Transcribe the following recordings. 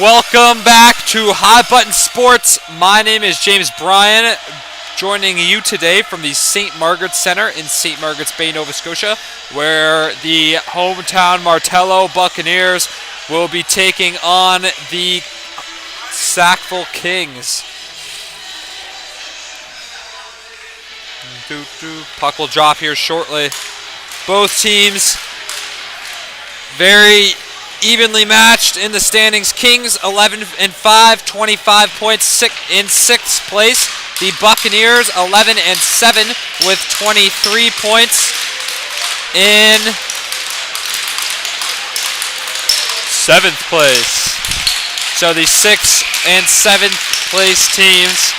Welcome back to Hot Button Sports. My name is James Bryan, joining you today from the St. Margaret's Centre in St. Margaret's Bay, Nova Scotia, where the hometown Martello Buccaneers will be taking on the Sackville Kings. Puck will drop here shortly. Both teams very evenly matched in the standings. Kings 11-5, 25 points in 6th place. The Buccaneers 11-7 with 23 points in 7th place. So the 6th and 7th place teams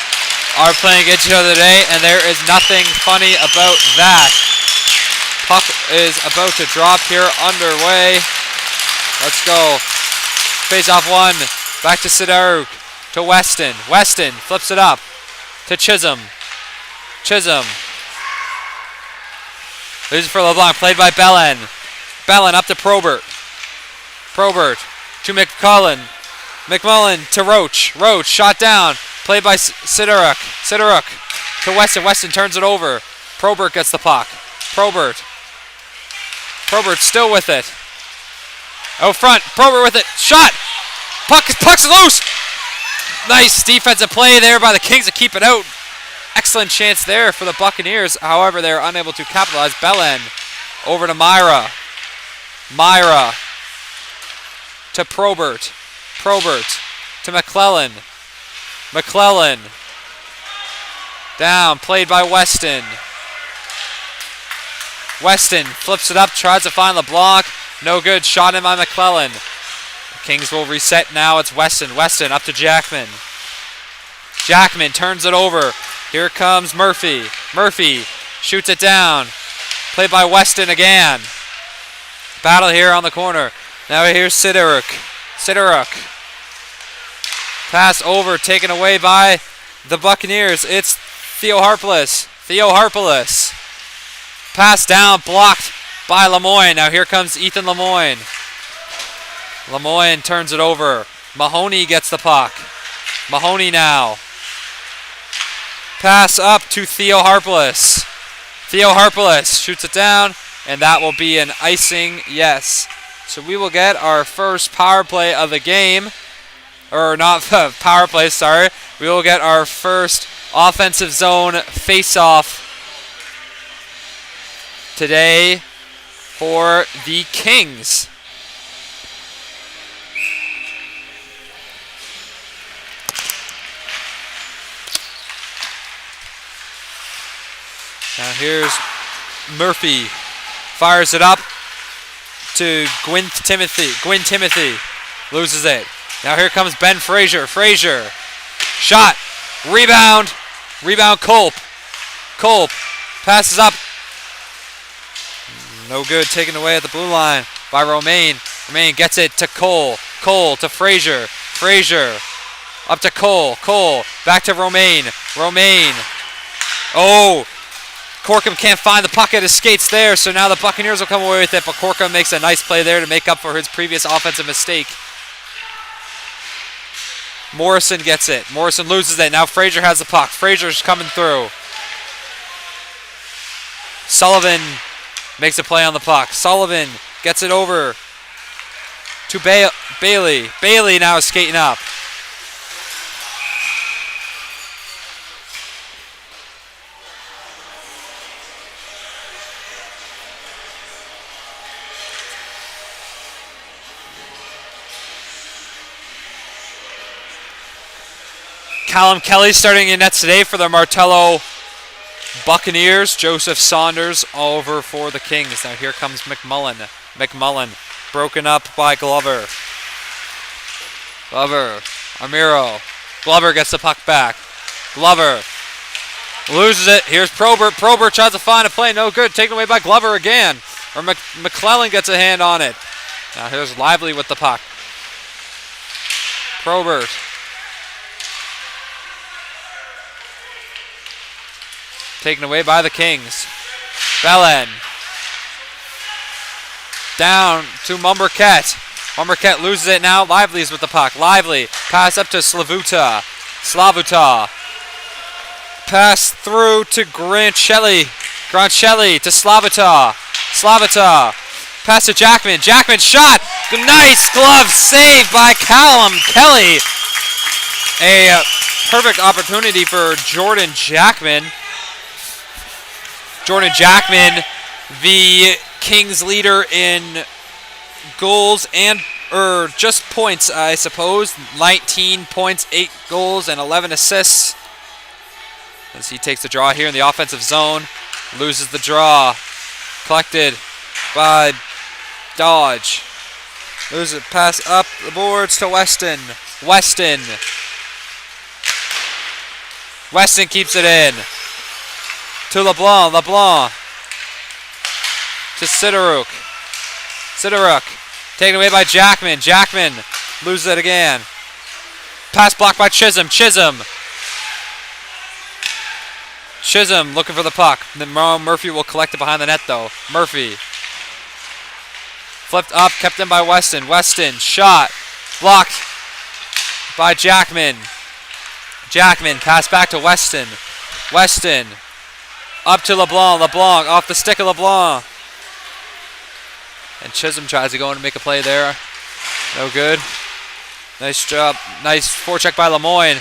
are playing each other today, and there is nothing funny about that. Puck is about to drop here, underway. Let's go. Face off one. Back to Sidaruk. To Weston. Weston flips it up to Chisholm. Chisholm. Loses for LeBlanc. Played by Bellin. Bellin up to Probert. Probert to McMullen. McMullen to Roach. Roach shot down. Played by Sidaruk. Sidaruk to Weston. Weston turns it over. Probert gets the puck. Probert. Probert still with it. Out front, Probert with it, shot! Puck's loose! Nice defensive play there by the Kings to keep it out. Excellent chance there for the Buccaneers. However, they're unable to capitalize. Bellin over to Myra. Myra to Probert. Probert to McClellan. McClellan down, played by Weston. Weston flips it up, tries to find LeBlanc. No good. Shot in by McClellan. The Kings will reset now. It's Weston. Weston up to Jackman. Jackman turns it over. Here comes Murphy. Murphy shoots it down. Played by Weston again. Battle here on the corner. Now here's Sidaruk. Sidaruk. Pass over. Taken away by the Buccaneers. It's Theo Harpeless. Theo Harpeless. Pass down. Blocked by Lemoyne. Now here comes Ethan Lemoyne. Lemoyne turns it over. Mahoney gets the puck. Mahoney now. Pass up to Theo Harpeless. Theo Harpeless shoots it down, and that will be an icing, yes. So we will get our first power play of the game. Or not power play, sorry. We will get our first offensive zone face-off today for the Kings. Now here's Murphy. Fires it up to Gwyn Timothy. Loses it. Now here comes Ben Frazier. Frazier. Shot. Rebound. Rebound Culp. Culp passes up. No good, taken away at the blue line by Romaine. Romaine gets it to Cole. Cole to Frazier. Frazier up to Cole. Cole back to Romaine. Romaine. Oh, Corkum can't find the puck at his skates there, so now the Buccaneers will come away with it, but Corkum makes a nice play there to make up for his previous offensive mistake. Morrison gets it. Morrison loses it. Now Frazier has the puck. Frazier's coming through. Sullivan makes a play on the puck. Sullivan gets it over to Bailey. Bailey now is skating up. Callum Kelly starting in nets today for the Martello Buccaneers. Joseph Saunders over for the Kings. Now here comes McMullen. McMullen broken up by Glover. Glover. Amiro. Glover gets the puck back. Glover loses it. Here's Probert. Probert tries to find a play. No good. Taken away by Glover again. Or McClellan gets a hand on it. Now here's Lively with the puck. Probert. Taken away by the Kings. Bellin. Down to Mumbercat. Marquette loses it now. Lively's with the puck. Lively. Pass up to Slavuta. Slavuta. Pass through to Grancelli. Grancelli to Slavuta. Slavuta. Pass to Jackman. Jackman shot. Nice glove save by Callum Kelly. A perfect opportunity for Jordan Jackman. Jordan Jackman, the Kings leader in goals and just points, I suppose. 19 points, 8 goals, and 11 assists. As he takes the draw here in the offensive zone. Loses the draw. Collected by Dodge. Loses it. Pass up the boards to Weston. Weston keeps it in. To LeBlanc. LeBlanc. To Sidoruk. Sidoruk. Taken away by Jackman. Jackman loses it again. Pass blocked by Chisholm. Chisholm. Chisholm looking for the puck. Then Murphy will collect it behind the net though. Murphy. Flipped up. Kept in by Weston. Weston. Shot. Blocked by Jackman. Jackman. Pass back to Weston. Weston. Up to LeBlanc. LeBlanc off the stick of LeBlanc. And Chisholm tries to go in and make a play there. No good. Nice job. Nice forecheck by Lemoyne.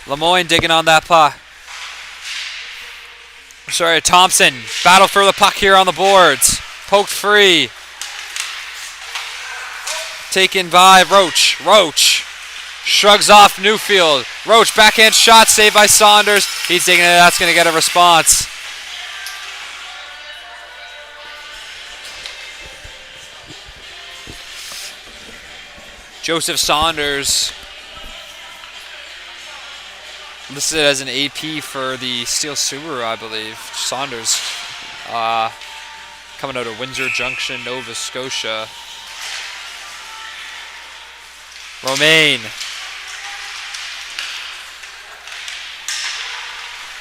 Lemoyne digging on that puck. Sorry, Thompson. Battle for the puck here on the boards. Poked free. Taken by Roach. Roach. Shrugs off Newfield. Roach backhand shot saved by Saunders. He's digging it. That's going to get a response. Joseph Saunders listed as an AP for the Steel Subaru, I believe. Saunders coming out of Windsor Junction, Nova Scotia. Romaine.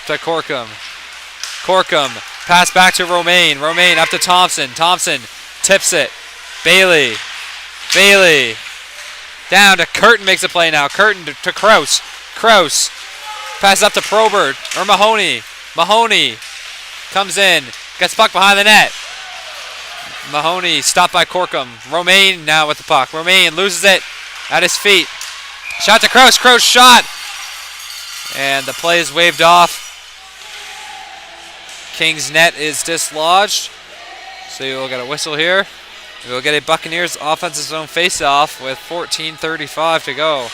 To Corkum. Corkum. Pass back to Romaine. Romaine up to Thompson. Thompson tips it. Bailey. Bailey. Down to Curtin, makes a play now. Curtin to Kraus. Kraus. Pass up to Probert. Or Mahoney. Mahoney comes in. Gets puck behind the net. Mahoney stopped by Corkum. Romaine now with the puck. Romaine loses it at his feet. Shot to Kraus. Kraus shot. And the play is waved off. King's net is dislodged. So you'll get a whistle here. We'll get a Buccaneers offensive zone face-off with 14:35 to go.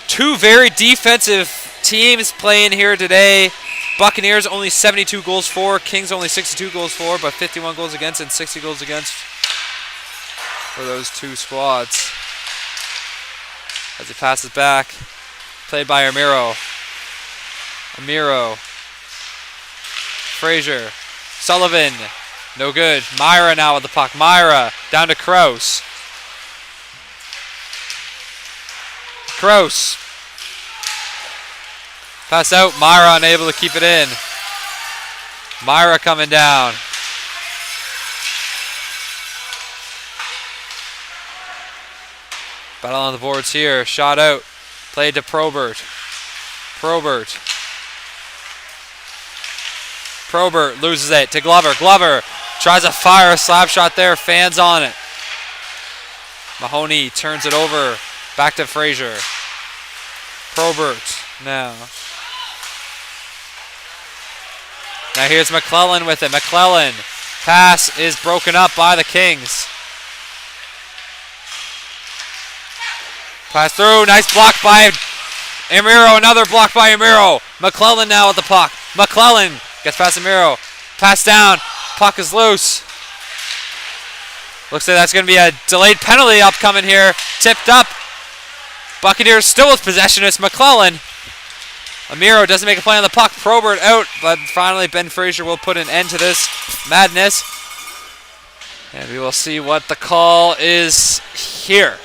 Two very defensive teams playing here today. Buccaneers only 72 goals for. Kings only 62 goals for, but 51 goals against and 60 goals against for those two squads. As he passes back, played by Amiro. Amiro. Frazier. Sullivan. No good. Myra now with the puck. Myra down to Kraus. Kraus. Pass out. Myra unable to keep it in. Myra coming down. Battle on the boards here. Shot out. Played to Probert. Probert. Probert loses it to Glover. Glover tries to fire a slap shot there. Fans on it. Mahoney turns it over. Back to Frazier. Probert now. Now here's McClellan with it. McClellan. Pass is broken up by the Kings. Pass through. Nice block by Amiro. Another block by Amiro. McClellan now with the puck. McClellan gets past Amiro. Pass down. Puck is loose. Looks like that's going to be a delayed penalty upcoming here. Tipped up. Buccaneers still with possession. It's McClellan. Amiro doesn't make a play on the puck. Probert out. But finally Ben Frazier will put an end to this madness. And we will see what the call is here.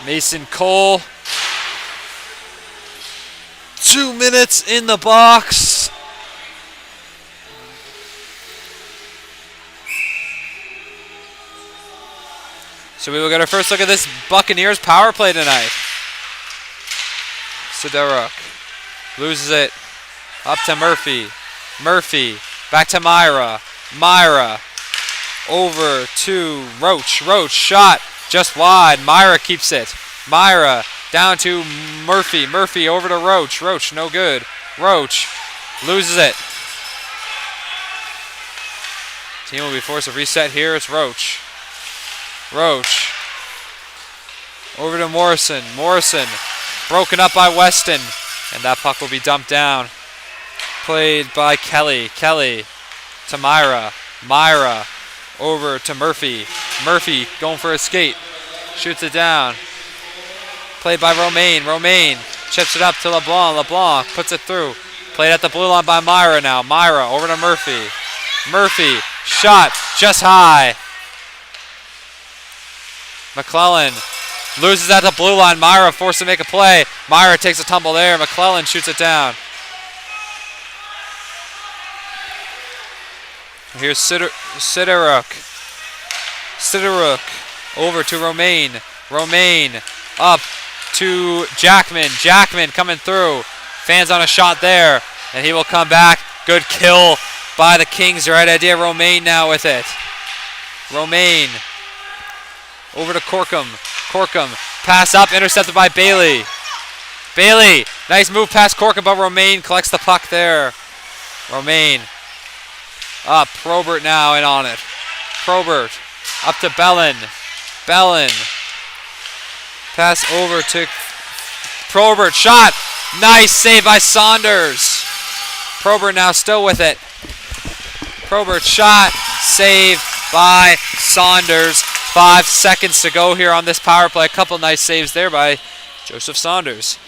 Mason Cole. 2 minutes in the box. So we will get our first look at this Buccaneers power play tonight. Sideruk loses it. Up to Murphy. Murphy. Back to Myra. Myra. Over to Roach. Roach. Shot. Just wide. Myra keeps it. Myra. Down to Murphy. Murphy over to Roach. Roach. No good. Roach. Loses it. Team will be forced to reset here. It's Roach. Roach. Over to Morrison. Morrison. Broken up by Weston. And that puck will be dumped down. Played by Kelly. Kelly to Myra. Myra over to Murphy. Murphy going for a skate. Shoots it down. Played by Romaine. Romaine chips it up to LeBlanc. LeBlanc puts it through. Played at the blue line by Myra now. Myra over to Murphy. Murphy. Shot just high. McClellan loses at the blue line. Myra forced to make a play. Myra takes a tumble there. McClellan shoots it down. Here's Sideruk. Sideruk over to Romaine. Romaine up to Jackman. Jackman coming through. Fans on a shot there. And he will come back. Good kill by the Kings. Right idea. Romaine now with it. Romaine over to Corkum. Corkum. Pass up. Intercepted by Bailey. Bailey. Nice move past Corkum, but Romaine collects the puck there. Romaine. Up. Probert now in on it. Probert. Up to Bellin. Bellin. Pass over to Probert. Shot. Nice save by Saunders. Probert now still with it. Probert shot. Save by Saunders. 5 seconds to go here on this power play. A couple nice saves there by Joseph Saunders.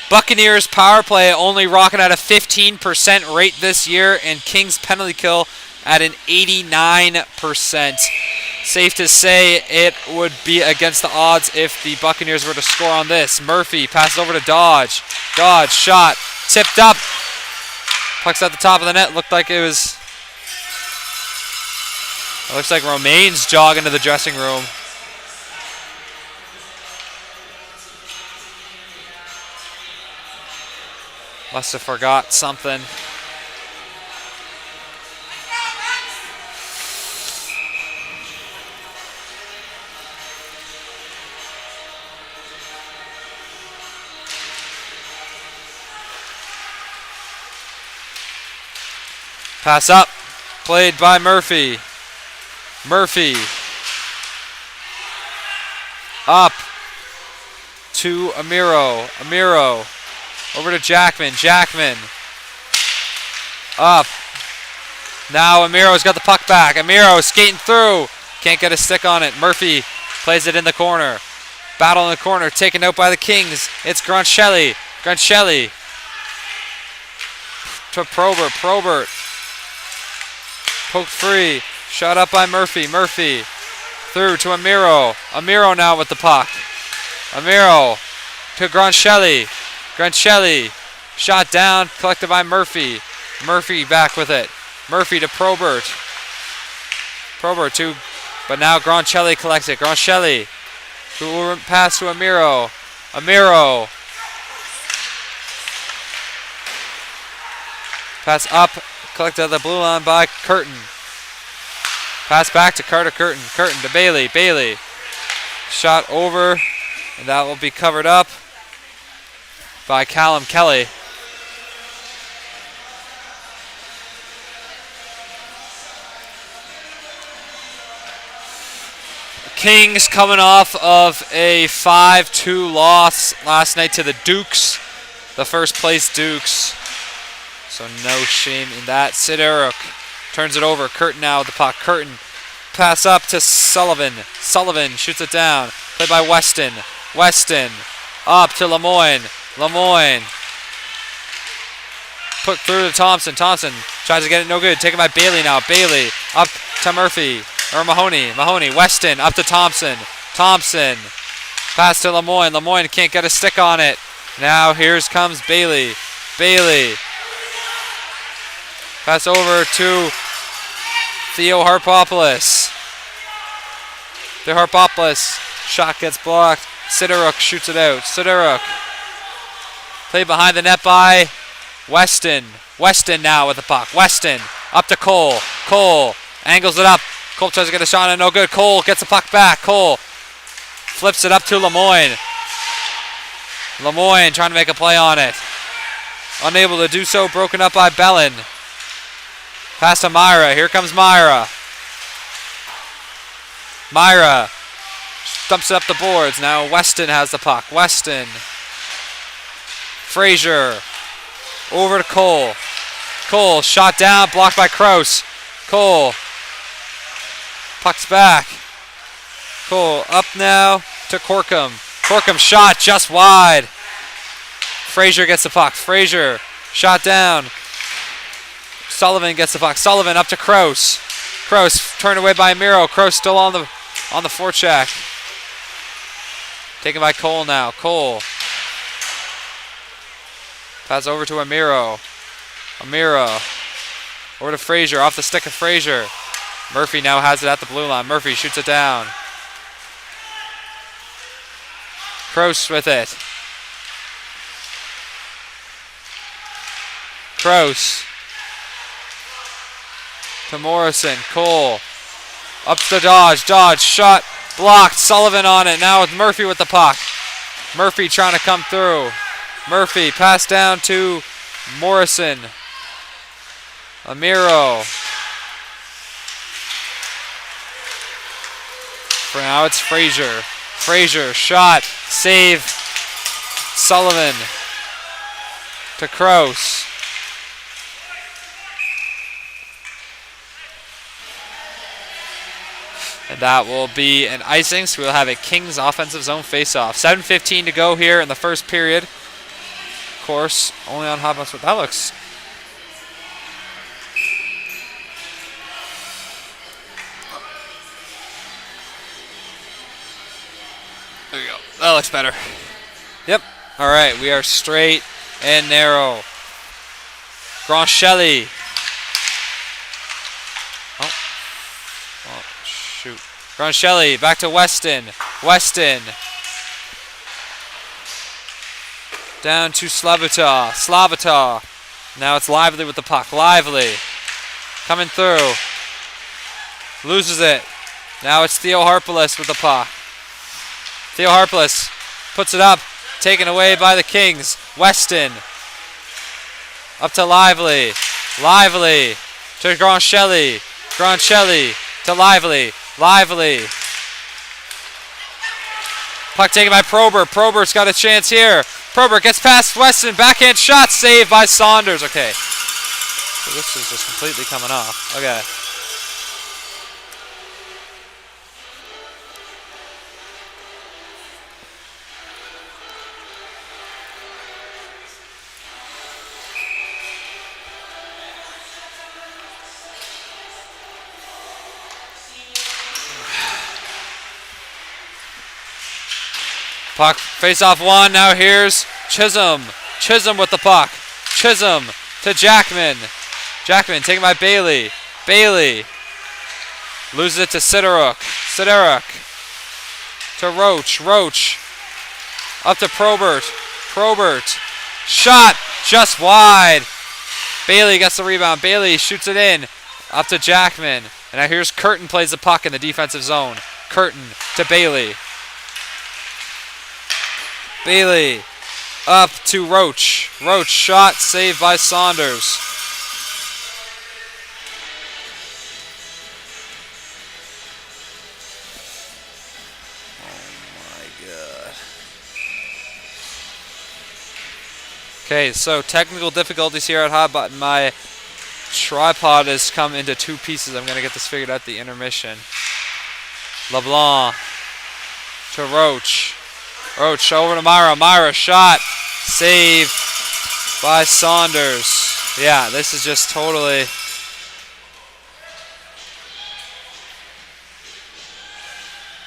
Buccaneers power play only rocking at a 15% rate this year, and Kings penalty kill at an 89%. Safe to say it would be against the odds if the Buccaneers were to score on this. Murphy passes over to Dodge. Dodge shot. Tipped up. Puck's at the top of the net. Looked like it was... It looks like Romaine's jogging to the dressing room. Must have forgot something. Pass up. Played by Murphy. Murphy. Up to Amiro. Amiro. Over to Jackman. Jackman. Up. Now Amiro's got the puck back. Amiro skating through. Can't get a stick on it. Murphy plays it in the corner. Battle in the corner. Taken out by the Kings. It's Groncelli. Groncelli. To Probert. Probert. Poked free. Shot up by Murphy. Murphy. Through to Amiro. Amiro now with the puck. Amiro to Groncelli. Groncelli. Shot down. Collected by Murphy. Murphy back with it. Murphy to Probert. Probert to... But now Groncelli collects it. Groncelli. Who will pass to Amiro. Amiro. Pass up. Collected at the blue line by Curtin. Pass back to Carter Curtin. Curtin to Bailey. Bailey. Shot over. And that will be covered up by Callum Kelly. Kings coming off of a 5-2 loss last night to the Dukes. The first place Dukes. So no shame in that. Sideruk turns it over. Curtin now with the puck. Curtin pass up to Sullivan. Sullivan shoots it down. Played by Weston. Weston up to Lemoyne. Lemoyne put through to Thompson. Thompson tries to get it, no good. Taken by Bailey now. Bailey up to Murphy. Or Mahoney. Mahoney. Weston up to Thompson. Thompson. Pass to Lemoyne. Lemoyne can't get a stick on it. Now here comes Bailey. Bailey. Pass over to Theo Harpopoulos. to Harpopoulos. Shot gets blocked. Sidoruk shoots it out. Sidoruk. Played behind the net by Weston. Weston now with the puck. Weston up to Cole. Cole angles it up. Cole tries to get a shot and no good. Cole gets the puck back. Cole flips it up to Lemoyne. Lemoyne trying to make a play on it. Unable to do so. Broken up by Bellin. Pass to Myra. Here comes Myra. Myra dumps it up the boards. Now Weston has the puck. Weston. Frazier. Over to Cole. Cole shot down. Blocked by Kraus. Cole. Puck's back. Cole up now to Corkum. Corkum shot just wide. Frazier gets the puck. Frazier shot down. Sullivan gets the puck. Sullivan up to Kraus. Kraus turned away by Miro. Kraus still on the forecheck. Taken by Cole now. Cole. Pass over to Amiro. Amiro. Over to Frazier. Off the stick of Frazier. Murphy now has it at the blue line. Murphy shoots it down. Kraus with it. Kraus. To Morrison. Cole. Up to Dodge. Dodge. Shot. Blocked. Sullivan on it. Now with Murphy with the puck. Murphy trying to come through. Murphy. Pass down to Morrison. Amiro. For now it's Frazier. Frazier. Shot. Save. Sullivan. To Kraus. And that will be an icing, so we'll have a Kings offensive zone face-off. 7:15 to go here in the first period. Of course, only on Hot Box. That looks... There we go. That looks better. Yep. All right, we are straight and narrow. Grancelli. Shoot. Grancelli back to Weston. Weston. Down to Slavata. Slavata. Now it's Lively with the puck. Lively. Coming through. Loses it. Now it's Theo Harpoulos with the puck. Theo Harpoulos puts it up. Taken away by the Kings. Weston. Up to Lively. Lively. To Grancelli. Grancelli. To Lively. Lively. Puck taken by Probert. Probert's got a chance here. Probert gets past Weston. Backhand shot saved by Saunders. Okay. So this is just completely coming off. Okay. Puck, face off one. Now here's Chisholm. Chisholm with the puck. Chisholm to Jackman. Jackman taken by Bailey. Bailey loses it to Sidoruk. Sidoruk to Roach. Roach up to Probert. Probert shot just wide. Bailey gets the rebound. Bailey shoots it in up to Jackman. And now here's Curtin plays the puck in the defensive zone. Curtin to Bailey. Bailey up to Roach. Roach shot saved by Saunders. Oh my God. Okay, so technical difficulties here at Hot Button. My tripod has come into two pieces. I'm going to get this figured out at the intermission. LeBlanc to Roach. Roach over to Myra. Myra shot. Save by Saunders. Yeah, this is just totally...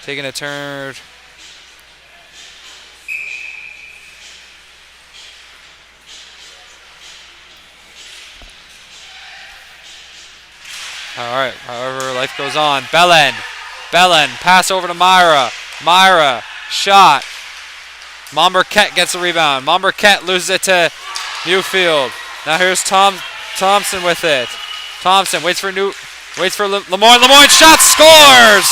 taking a turn. Alright, however, life goes on. Belen. Bellin, pass over to Myra. Myra, shot. Marquette gets the rebound. Marquette loses it to Newfield. Now here's Thompson with it. Thompson waits for Lemoyne. Lemoyne shot, scores!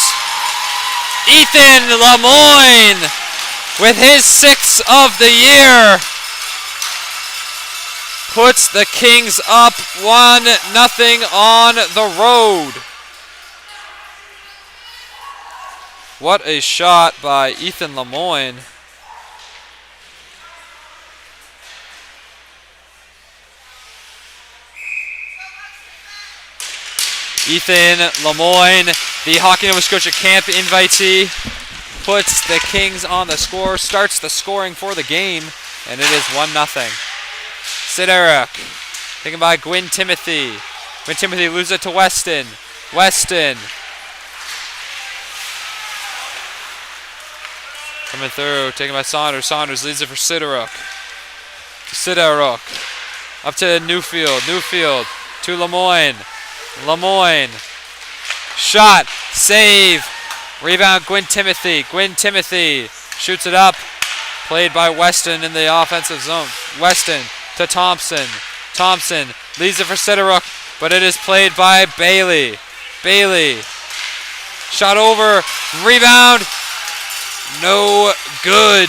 Ethan Lemoyne with his 6th of the year puts the Kings up 1-0 on the road. What a shot by Ethan Lemoyne. Ethan Lemoyne, the Hockey Nova Scotia Camp invitee, puts the Kings on the score, starts the scoring for the game, and it is 1-0. Sideruk, taken by Gwyn Timothy. Gwyn Timothy loses it to Weston. Weston. Coming through, taken by Saunders. Saunders leads it for Sideruk. Sideruk. Up to Newfield. Newfield to Lemoyne. Lemoyne. Shot. Save. Rebound Gwyn Timothy. Gwyn Timothy shoots it up. Played by Weston in the offensive zone. Weston to Thompson. Thompson leads it for Sideruk, but it is played by Bailey. Bailey. Shot over. Rebound. No good.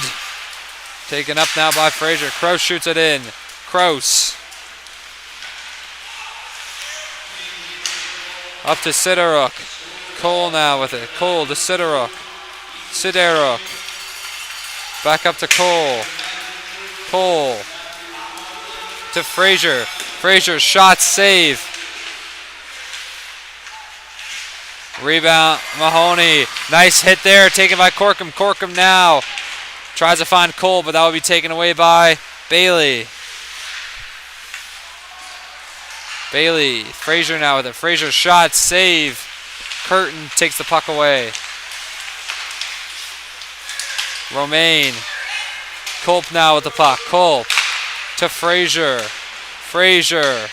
Taken up now by Fraser. Kraus shoots it in. Kraus. Up to Sideruk. Cole now with it. Cole to Sideruk. Sideruk. Back up to Cole. Cole. To Fraser. Fraser shot, save. Rebound Mahoney. Nice hit there, taken by Corkum. Corkum now tries to find Cole, but that will be taken away by Bailey. Bailey. Fraser now with it. Fraser shot, save. Curtin takes the puck away. Romaine. Culp now with the puck. Culp to Fraser. Fraser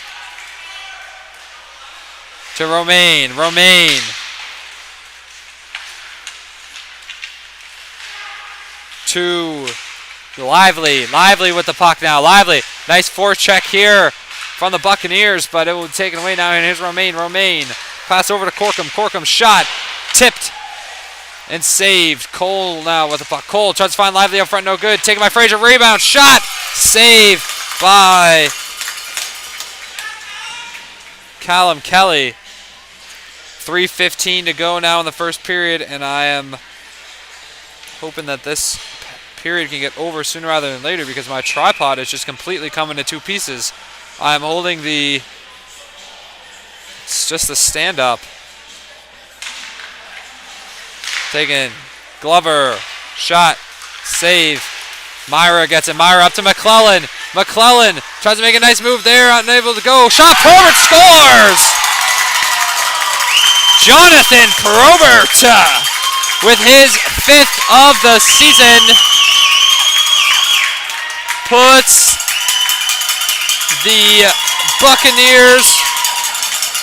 to Romaine. Romaine to Lively. Lively with the puck now. Lively. Nice forecheck here from the Buccaneers, but it will be taken away now. And here's Romaine. Romaine. Pass over to Corkum. Corkum shot. Tipped. And saved. Cole now with the puck. Cole tries to find Lively up front. No good. Taken by Fraser. Rebound. Shot. Saved by Callum Kelly. 3:15 to go now in the first period, and I am hoping that this period can get over sooner rather than later because my tripod is just completely coming to two pieces. I'm holding the... It's just the stand-up. Taken. Glover. Shot. Save. Myra gets it. Myra up to McClellan. McClellan tries to make a nice move there. Unable to go. Shot. Probert scores! Jonathan Probert with his 5th of the season puts the Buccaneers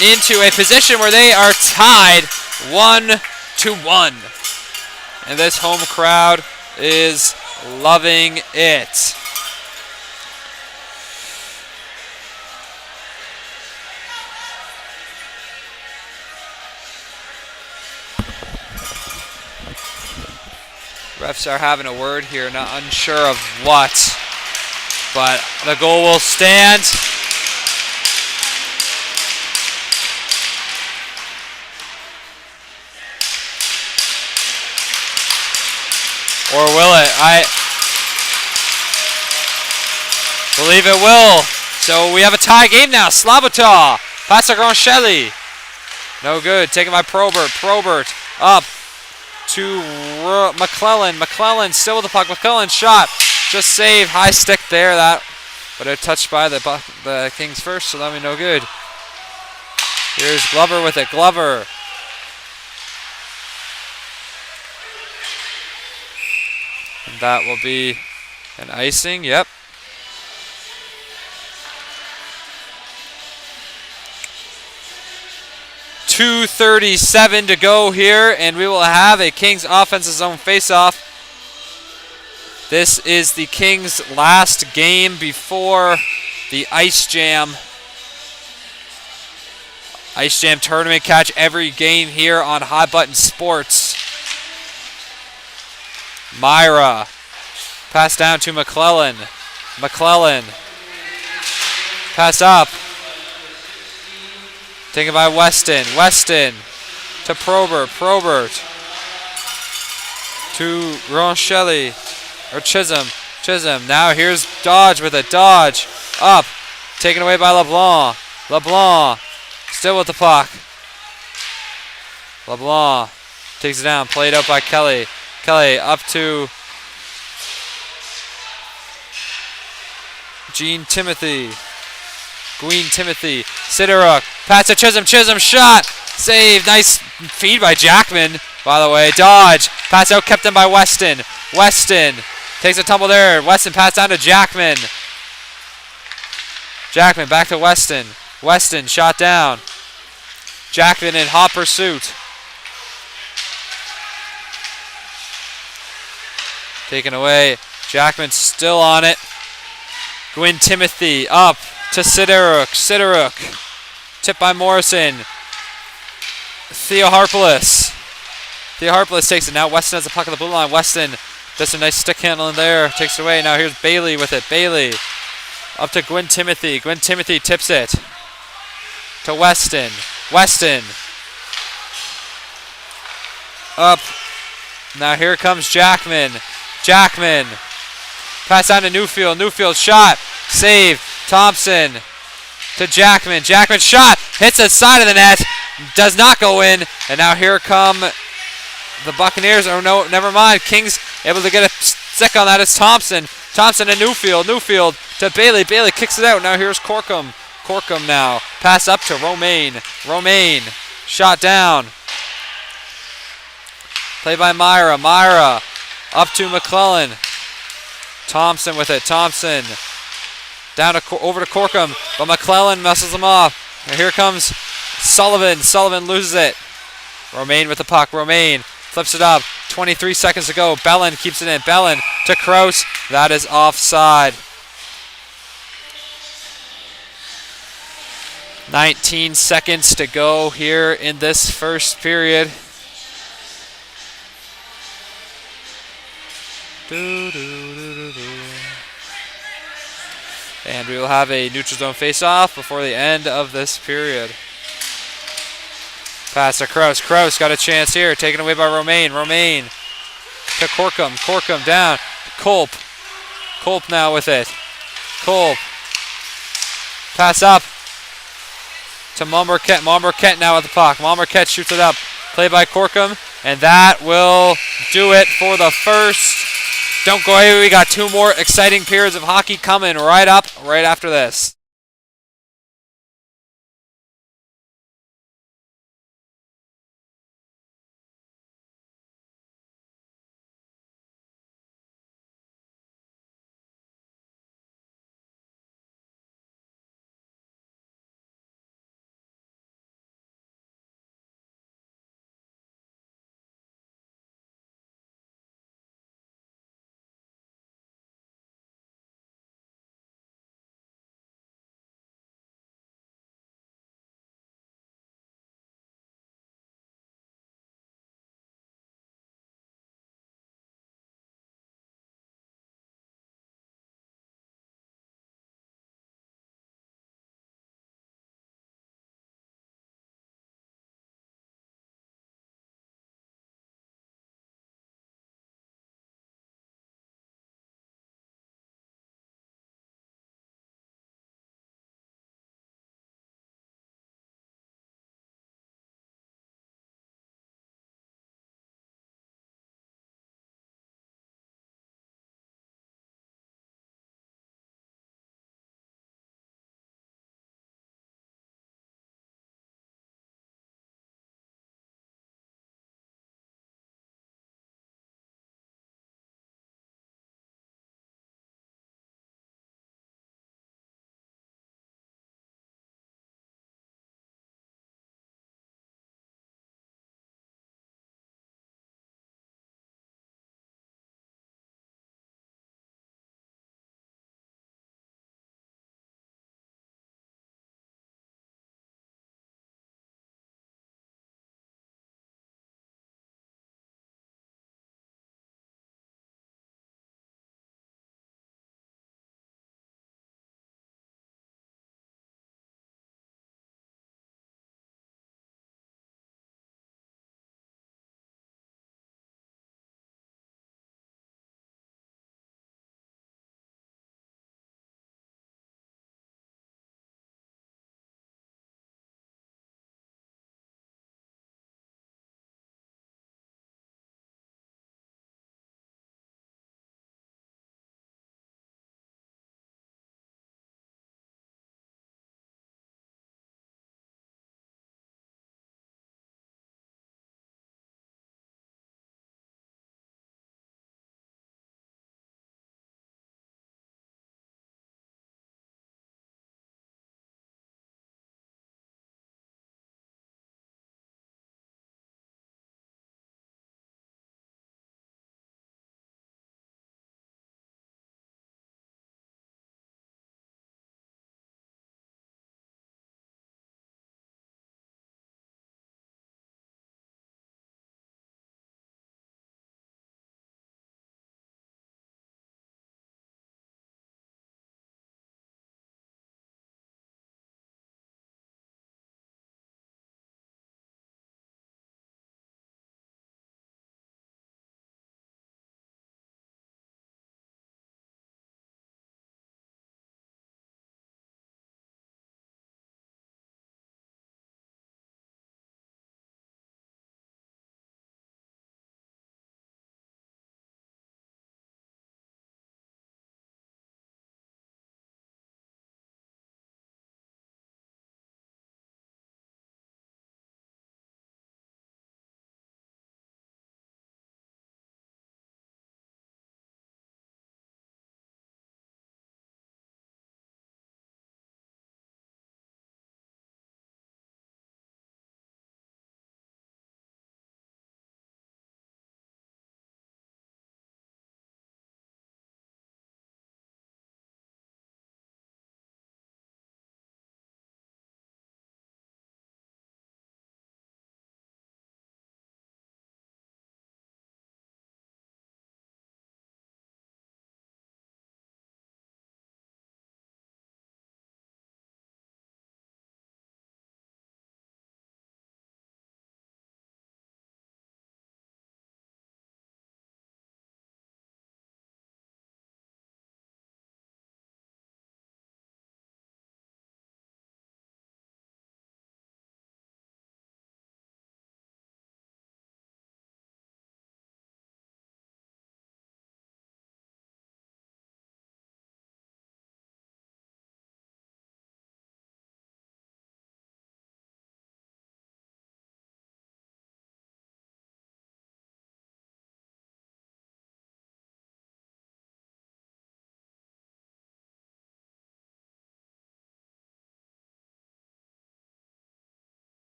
into a position where they are tied 1-1. And this home crowd is loving it. Refs are having a word here, not unsure of what, but the goal will stand. Or will it? I believe it will. So we have a tie game now. Slabota. Pass to Groncheli. No good. Taken by Probert. Probert up to McClellan. McClellan still with the puck. McClellan shot. Just save. High stick there. But it touched by the Kings first, so that'll be no good. Here's Glover with it. Glover. And that will be an icing. Yep. 2:37 to go here, and we will have a Kings offensive zone faceoff. This is the Kings' last game before the Ice Jam tournament. Catch every game here on High Button Sports. Myra. Pass down to McClellan. McClellan. Pass up. Taken by Weston. Weston to Probert. Probert to Ronchelli. Or Chisholm. Chisholm. Now here's Dodge with it. Dodge. Up. Taken away by LeBlanc. LeBlanc. Still with the puck. LeBlanc takes it down. Played out by Kelly. Kelly up to Gene Timothy. Gween Timothy. Sidoruk. Pass to Chisholm. Chisholm shot. Save. Nice feed by Jackman, by the way. Dodge. Pass out kept in by Weston. Weston takes a tumble there. Weston pass down to Jackman. Jackman back to Weston. Weston shot down. Jackman in hot pursuit. Taken away. Jackman still on it. Gwyn Timothy up to Sidoruk. Sidoruk. Tipped by Morrison. Theoharpoulos. Theoharpoulos takes it. Now Weston has the puck at the blue line. Weston does a nice stick handling there. Takes it away. Now here's Bailey with it. Bailey up to Gwyn Timothy. Gwyn Timothy tips it to Weston. Weston up. Now here comes Jackman. Jackman. Pass down to Newfield. Newfield shot. Save. Thompson to Jackman. Jackman shot. Hits the side of the net. Does not go in. And now here come the Buccaneers. Oh no, never mind. Kings able to get a stick on that. It's Thompson. Thompson to Newfield. Newfield to Bailey. Bailey kicks it out. Now here's Corkum. Corkum now. Pass up to Romaine. Romaine. Shot down. Play by Myra. Myra up to McClellan. Thompson with it. Thompson down to over to Corkum, but McClellan messes him off. And here comes Sullivan. Sullivan loses it. Romaine with the puck. Romaine flips it up. 23 seconds to go. Bellin keeps it in. Bellin to Kraus. That is offside. 19 seconds to go here in this first period. And we will have a neutral zone face-off before the end of this period. Pass to Kraus. Kraus got a chance here. Taken away by Romaine. Romaine to Corkum. Corkum down. Culp. Culp now with it. Culp. Pass up to Monmarquette. Monmarquette now with the puck. Monmarquette shoots it up. Play by Corkum. And that will do it for the first. Don't go away. We got two more exciting periods of hockey coming right up right after this.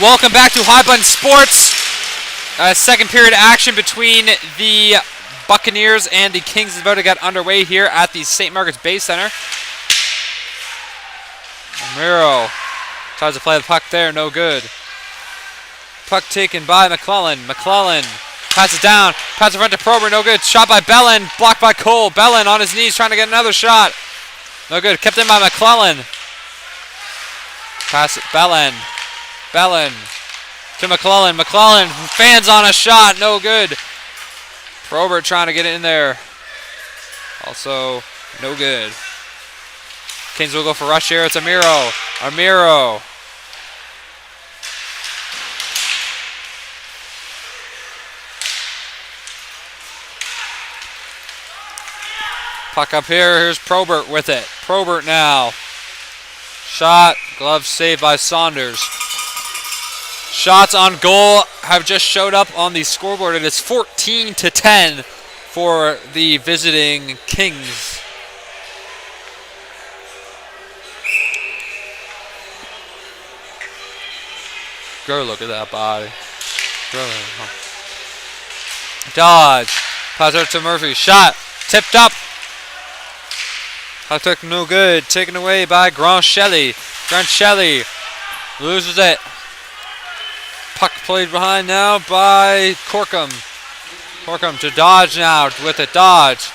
Welcome back to High Button Sports. Second period action between the Buccaneers and the Kings is about to get underway here at the St. Margaret's Bay Center. Miro tries to play the puck there, no good. Puck taken by McClellan. McClellan passes down, passes in front to Prober, no good. Shot by Bellin, blocked by Cole. Bellin on his knees trying to get another shot. No good, kept in by McClellan. Pass it, Bellin. Bellin to McClellan. McClellan fans on a shot, no good. Probert trying to get it in there. Also, no good. Kings will go for rush here. It's Amiro. Amiro. Puck up here. Here's Probert with it. Probert now. Shot. Glove saved by Saunders. Shots on goal have just showed up on the scoreboard. It is 14-10 for the visiting Kings. Go look at that body. Dodge. Pass out to Murphy. Shot. Tipped up. Puck took no good. Taken away by Grancelli. Grancelli loses it. Puck played behind now by Corkum. Corkum to Dodge now with it. Dodge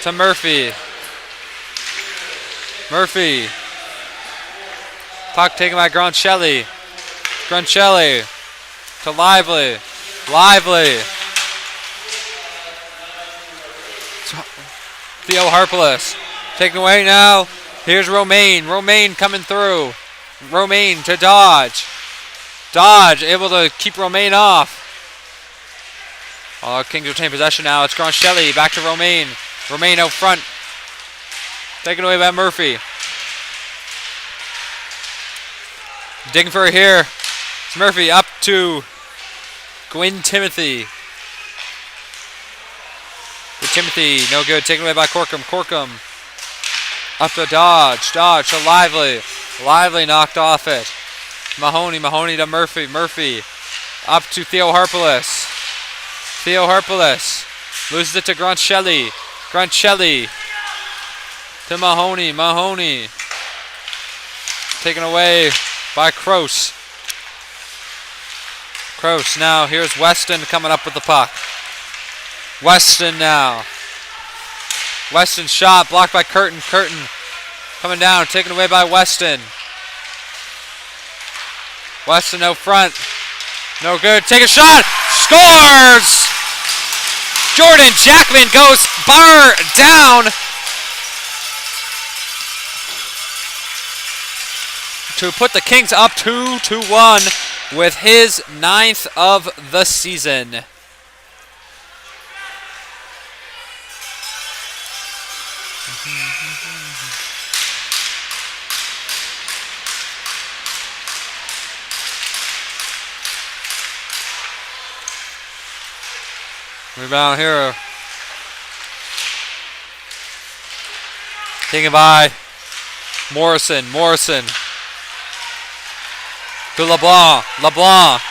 to Murphy. Murphy. Puck taken by Grancelli. Grancelli to Lively. Lively. Theo Harpalus. Taken away now. Here's Romaine. Romaine coming through. Romaine to Dodge. Dodge able to keep Romaine off. Kings retain possession now. It's Grancelli. Back to Romaine. Romaine out front. Taken away by Murphy. Digging for it here. It's Murphy up to Gwyn Timothy. Good Timothy. No good. Taken away by Corkum. Corkum. Up to Dodge. Dodge to Lively. Lively knocked off it. Mahoney. Mahoney to Murphy. Murphy. Up to Theo Harpalus. Theo Harpalus. Loses it to Grancelli. Grancelli. To Mahoney. Mahoney. Taken away by Kroos. Kroos now. Here's Weston coming up with the puck. Weston now. Weston shot. Blocked by Curtin. Curtin coming down. Taken away by Weston. Weston out front. No good. Take a shot. Scores! Jordan Jackman goes bar down. To put the Kings up 2-1 with his 9th of the season. Rebound here. Taken by Morrison. Morrison. To LeBlanc. LeBlanc.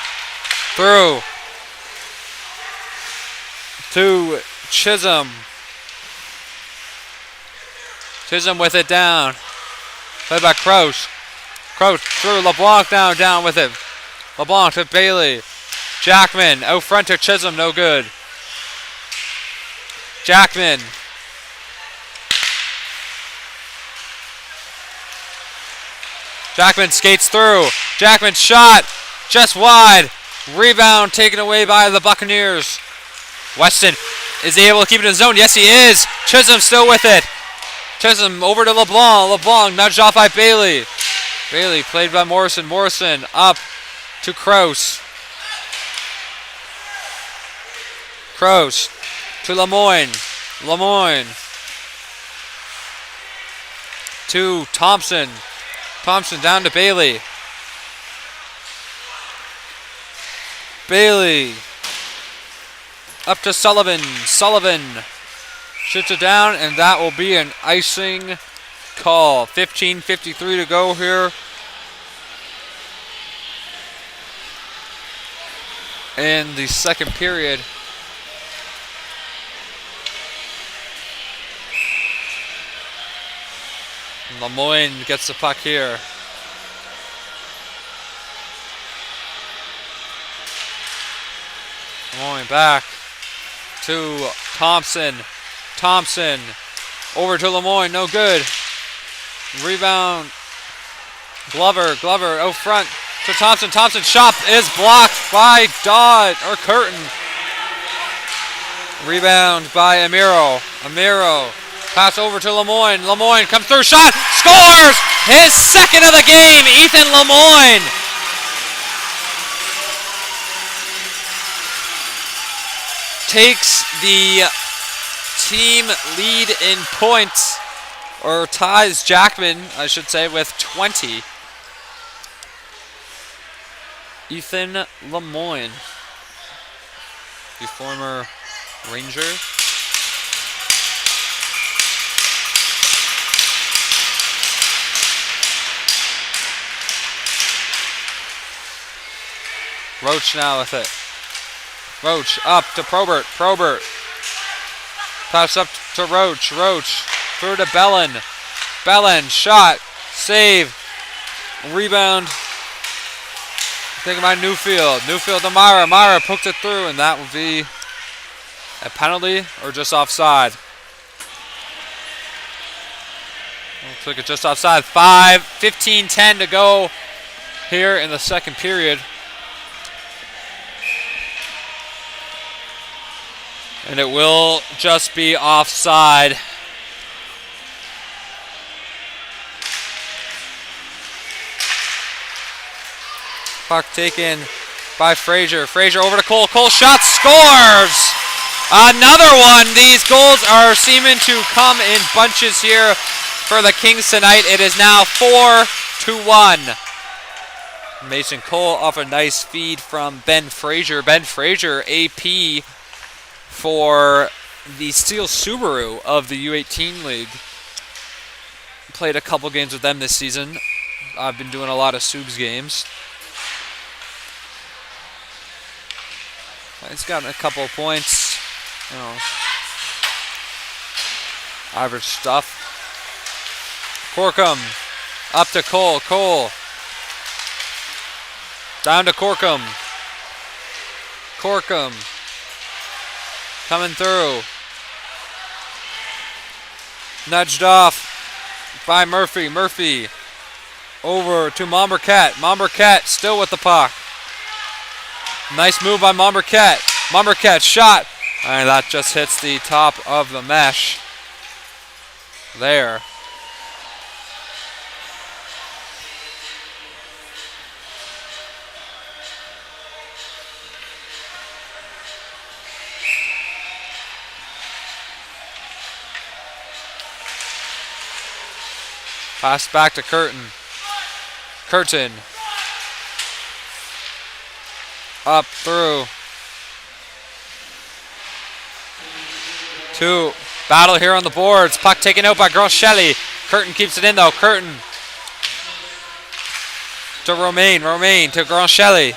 Through. To Chisholm. Chisholm with it down. Played by Crouch. Crouch through LeBlanc down with it. LeBlanc to Bailey. Jackman out front to Chisholm. No good. Jackman. Jackman skates through. Jackman shot just wide. Rebound taken away by the Buccaneers. Weston is he able to keep it in zone? Yes, he is. Chisholm still with it. Chisholm over to LeBlanc. LeBlanc nudged off by Bailey. Bailey played by Morrison. Morrison up to Kroos. Kroos to Lemoyne. Lemoyne to Thompson. Thompson down to Bailey. Bailey up to Sullivan. Sullivan shoots it down, and that will be an icing call. 15:53 to go here in the second period. Lemoyne gets the puck here. Lemoyne back to Thompson. Thompson over to Lemoyne, no good. Rebound. Glover out front to Thompson. Thompson's shot is blocked by Dodd or Curtin. Rebound by Amiro. Amiro pass over to Lemoyne. Lemoyne comes through, shot, scores! His second of the game, Ethan Lemoyne. Takes the team lead in points, or ties Jackman, I should say, with 20. Ethan Lemoyne, the former Ranger. Roach now with it. Roach up to Probert. Probert. Pass up to Roach. Roach through to Bellin. Bellin shot. Save. Rebound. Taken by Newfield. Newfield to Myra. Myra poked it through, and that will be a penalty or just offside. Took it just offside. 15-10 to go here in the second period. And it will just be offside. Puck taken by Frazier. Frazier over to Cole. Cole shot, scores! Another one. These goals are seeming to come in bunches here for the Kings tonight. It is now 4-1. Mason Cole off a nice feed from Ben Frazier. Ben Frazier, AP for the Steel Subaru of the U18 League. Played a couple games with them this season. I've been doing a lot of Subs games. He's gotten a couple of points. You know, average stuff. Corkum up to Cole. Cole down to Corkum. Corkum coming through. Nudged off by Murphy. Murphy over to Mombercat. Mombercat still with the puck. Nice move by Mombercat. Mombercat shot. And that just hits the top of the mesh. There. Pass back to Curtin. Curtin. Up through. Two. Battle here on the boards. Puck taken out by Gronchelli. Curtin keeps it in though. Curtin. To Romaine. Romaine to Gronchelli.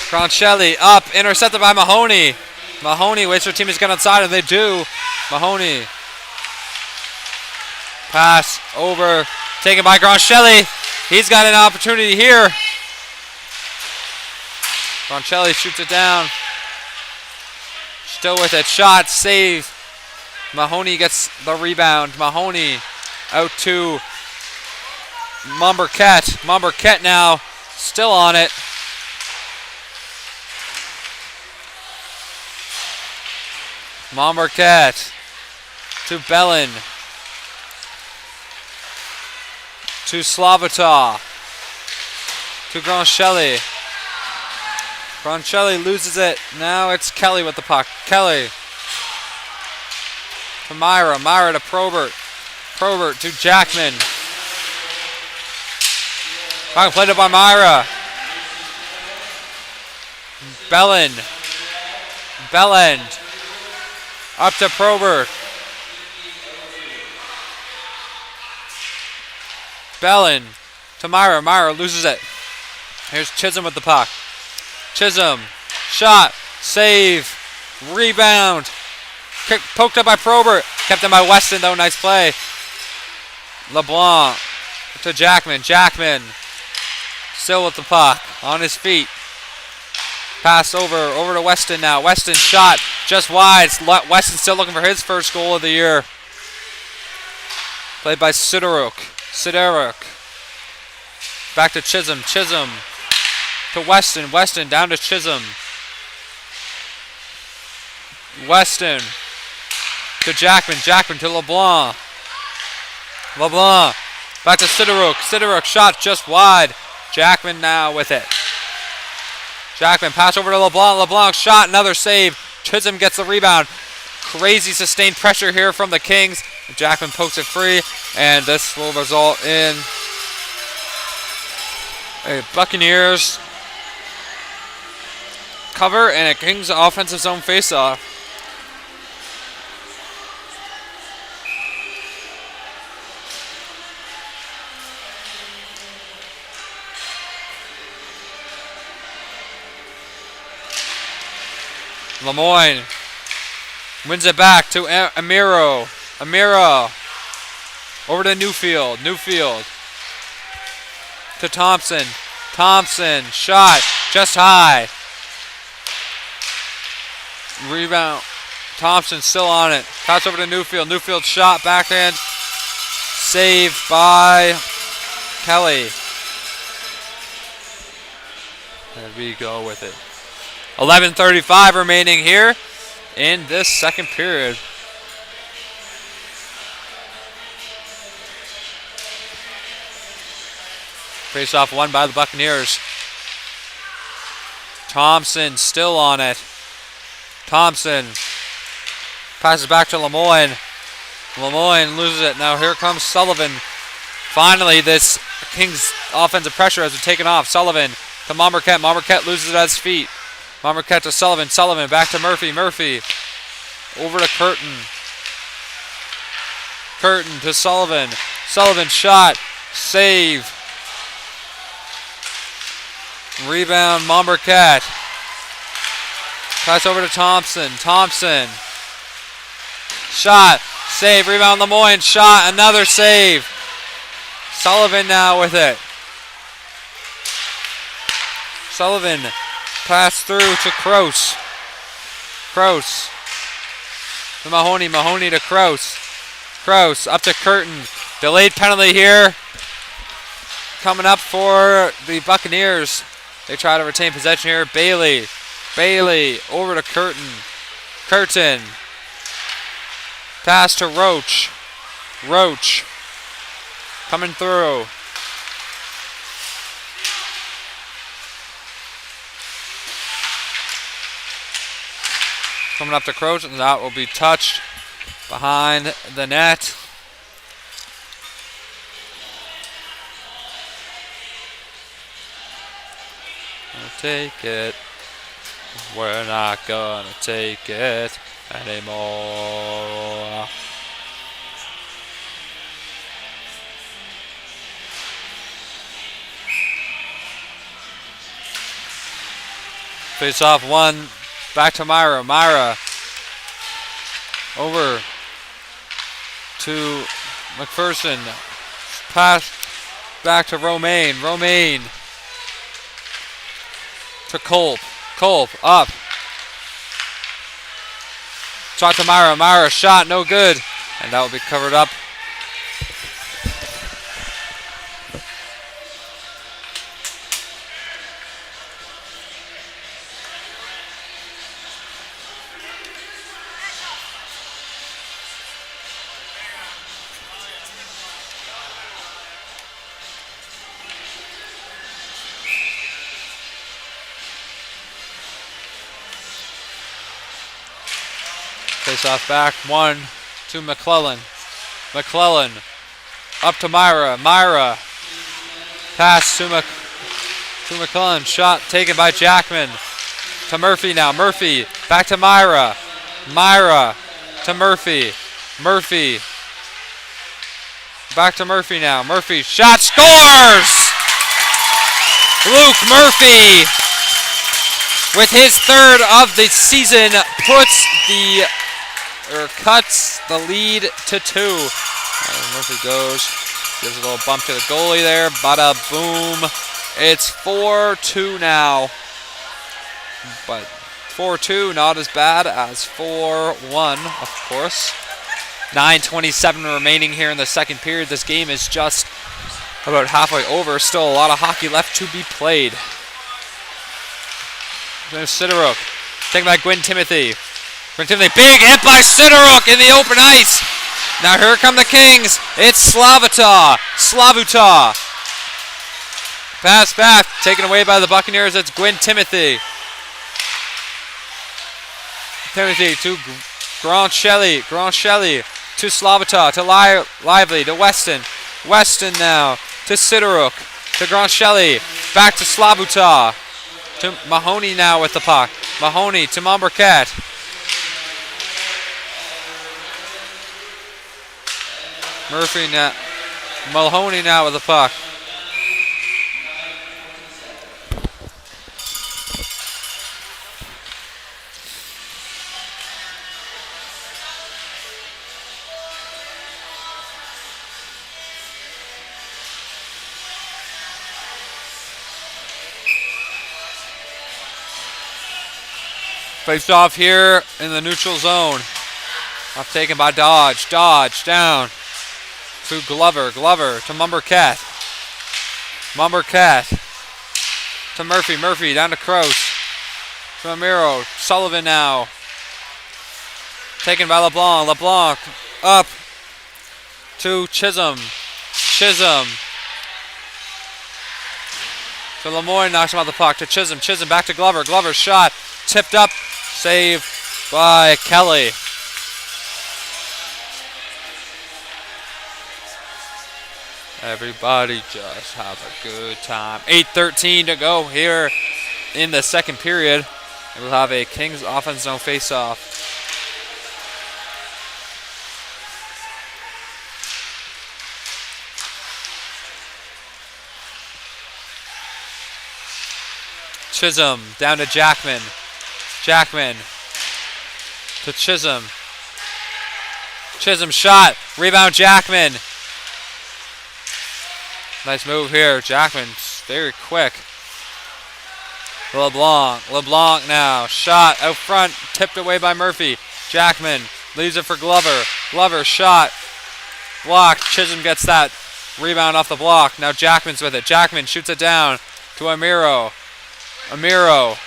Gronchelli up. Intercepted by Mahoney. Mahoney waits for team to get outside, and they do. Mahoney. Pass over. Taken by Gronchelli. He's got an opportunity here. Gronchelli shoots it down. Still with it. Shot. Save. Mahoney gets the rebound. Mahoney out to Mombercat. Mombercat now still on it. Mombercat to Bellin. To Slavata. To Gronchelli. Gronchelli loses it. Now it's Kelly with the puck. Kelly. To Myra. Myra to Probert. Probert to Jackman. Puck played up by Myra. Bellin. Bellin. Up to Probert. Bellin to Myra. Myra loses it. Here's Chisholm with the puck. Chisholm, shot, save, rebound. Poked up by Probert. Kept in by Weston, though. Nice play. LeBlanc to Jackman. Jackman still with the puck. On his feet. Pass over to Weston now. Weston shot just wide. Weston still looking for his first goal of the year. Played by Sidoruk. Back to Chisholm. Chisholm to Weston. Weston down to Chisholm. Weston to Jackman. Jackman to LeBlanc. LeBlanc back to Sidoruk. Sidoruk shot just wide. Jackman now with it. Jackman pass over to LeBlanc. LeBlanc shot, another save. Chisholm gets the rebound. Crazy sustained pressure here from the Kings. Jackman pokes it free, and this will result in a Buccaneers cover and a Kings offensive zone faceoff. Lemoyne wins it back to Amiro. Amiro over to Newfield. Newfield to Thompson. Thompson shot just high. Rebound. Thompson still on it. Pass over to Newfield. Newfield shot backhand. Save by Kelly. There we go with it. 11:35 remaining here in this second period. Face-off won by the Buccaneers. Thompson still on it. Thompson passes back to Lemoyne. Lemoyne loses it. Now here comes Sullivan. Finally, this Kings offensive pressure has been taken off. Sullivan to Marquette. Marquette loses it at his feet. Marquette to Sullivan. Sullivan back to Murphy. Murphy over to Curtin. Curtin to Sullivan. Sullivan shot. Save. Rebound Marquette. Pass over to Thompson. Thompson. Shot. Save. Rebound Lemoyne. Shot. Another save. Sullivan now with it. Sullivan. Pass through to Kroos. Kroos to Mahoney. Mahoney to Kroos. Kroos up to Curtin. Delayed penalty here. Coming up for the Buccaneers. They try to retain possession here. Bailey. Bailey over to Curtin. Curtin. Pass to Roach. Roach coming through. Coming up to Kroos, and that will be touched behind the net. We'll take it. We're not gonna take it anymore. Face off one. Back to Myra. Myra over to McPherson. Pass back to Romaine. Romaine to Culp. Culp up. Shot to Myra. Myra shot no good. And that will be covered up. Face off back, one to McClellan. McClellan up to Myra. Myra pass to McClellan. Shot taken by Jackman. To Murphy now. Murphy back to Myra. Myra to Murphy. Murphy back to Murphy now. Murphy shot scores! Luke Murphy, with his third of the season, cuts the lead to 2. Murphy goes, gives a little bump to the goalie there. Bada boom. It's 4-2 now. But 4-2, not as bad as 4-1, of course. 9:27 remaining here in the second period. This game is just about halfway over. Still a lot of hockey left to be played. There's Sidoruk, taken by Gwyn Timothy. Gwyn Timothy, big hit by Sidoruk in the open ice. Now here come the Kings. It's Slavuta. Pass back, taken away by the Buccaneers. It's Gwyn Timothy. Timothy to Groncelli to Slavuta, to Lively, to Weston. Weston now to Sidoruk, to Groncelli, back to Slavuta, to Mahoney now with the puck. Mahoney to Mombercat. Murphy now, Mahoney now with the puck. Faced off here in the neutral zone. Off taken by Dodge. Dodge down to Glover. Glover to Mumbercat. Mumbercat to Murphy. Murphy down to Kraus. To Amiro. Sullivan now. Taken by LeBlanc. LeBlanc up to Chisholm. Chisholm to Lemoyne. Knocks him out the puck to Chisholm. Chisholm back to Glover. Glover's shot. Tipped up. Save by Kelly. Everybody just have a good time. 8:13 to go here in the second period. We'll have a Kings offense zone face-off. Chisholm down to Jackman. Jackman to Chisholm. Chisholm shot. Rebound Jackman. Nice move here. Jackman's very quick. LeBlanc. LeBlanc now. Shot out front. Tipped away by Murphy. Jackman leaves it for Glover. Glover shot. Blocked. Chisholm gets that rebound off the block. Now Jackman's with it. Jackman shoots it down to Amiro. Amiro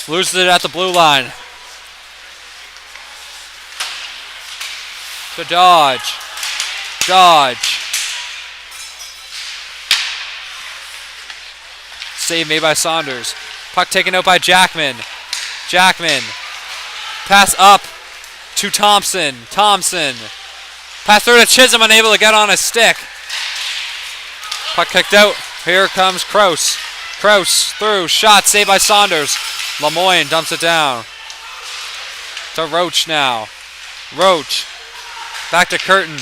loses it at the blue line. To Dodge. Dodge. Save made by Saunders. Puck taken out by Jackman. Jackman. Pass up to Thompson. Thompson. Pass through to Chisholm, unable to get on his stick. Puck kicked out. Here comes Kraus. Kraus through. Shot saved by Saunders. Lemoyne dumps it down. To Roach now. Roach. Back to Curtin.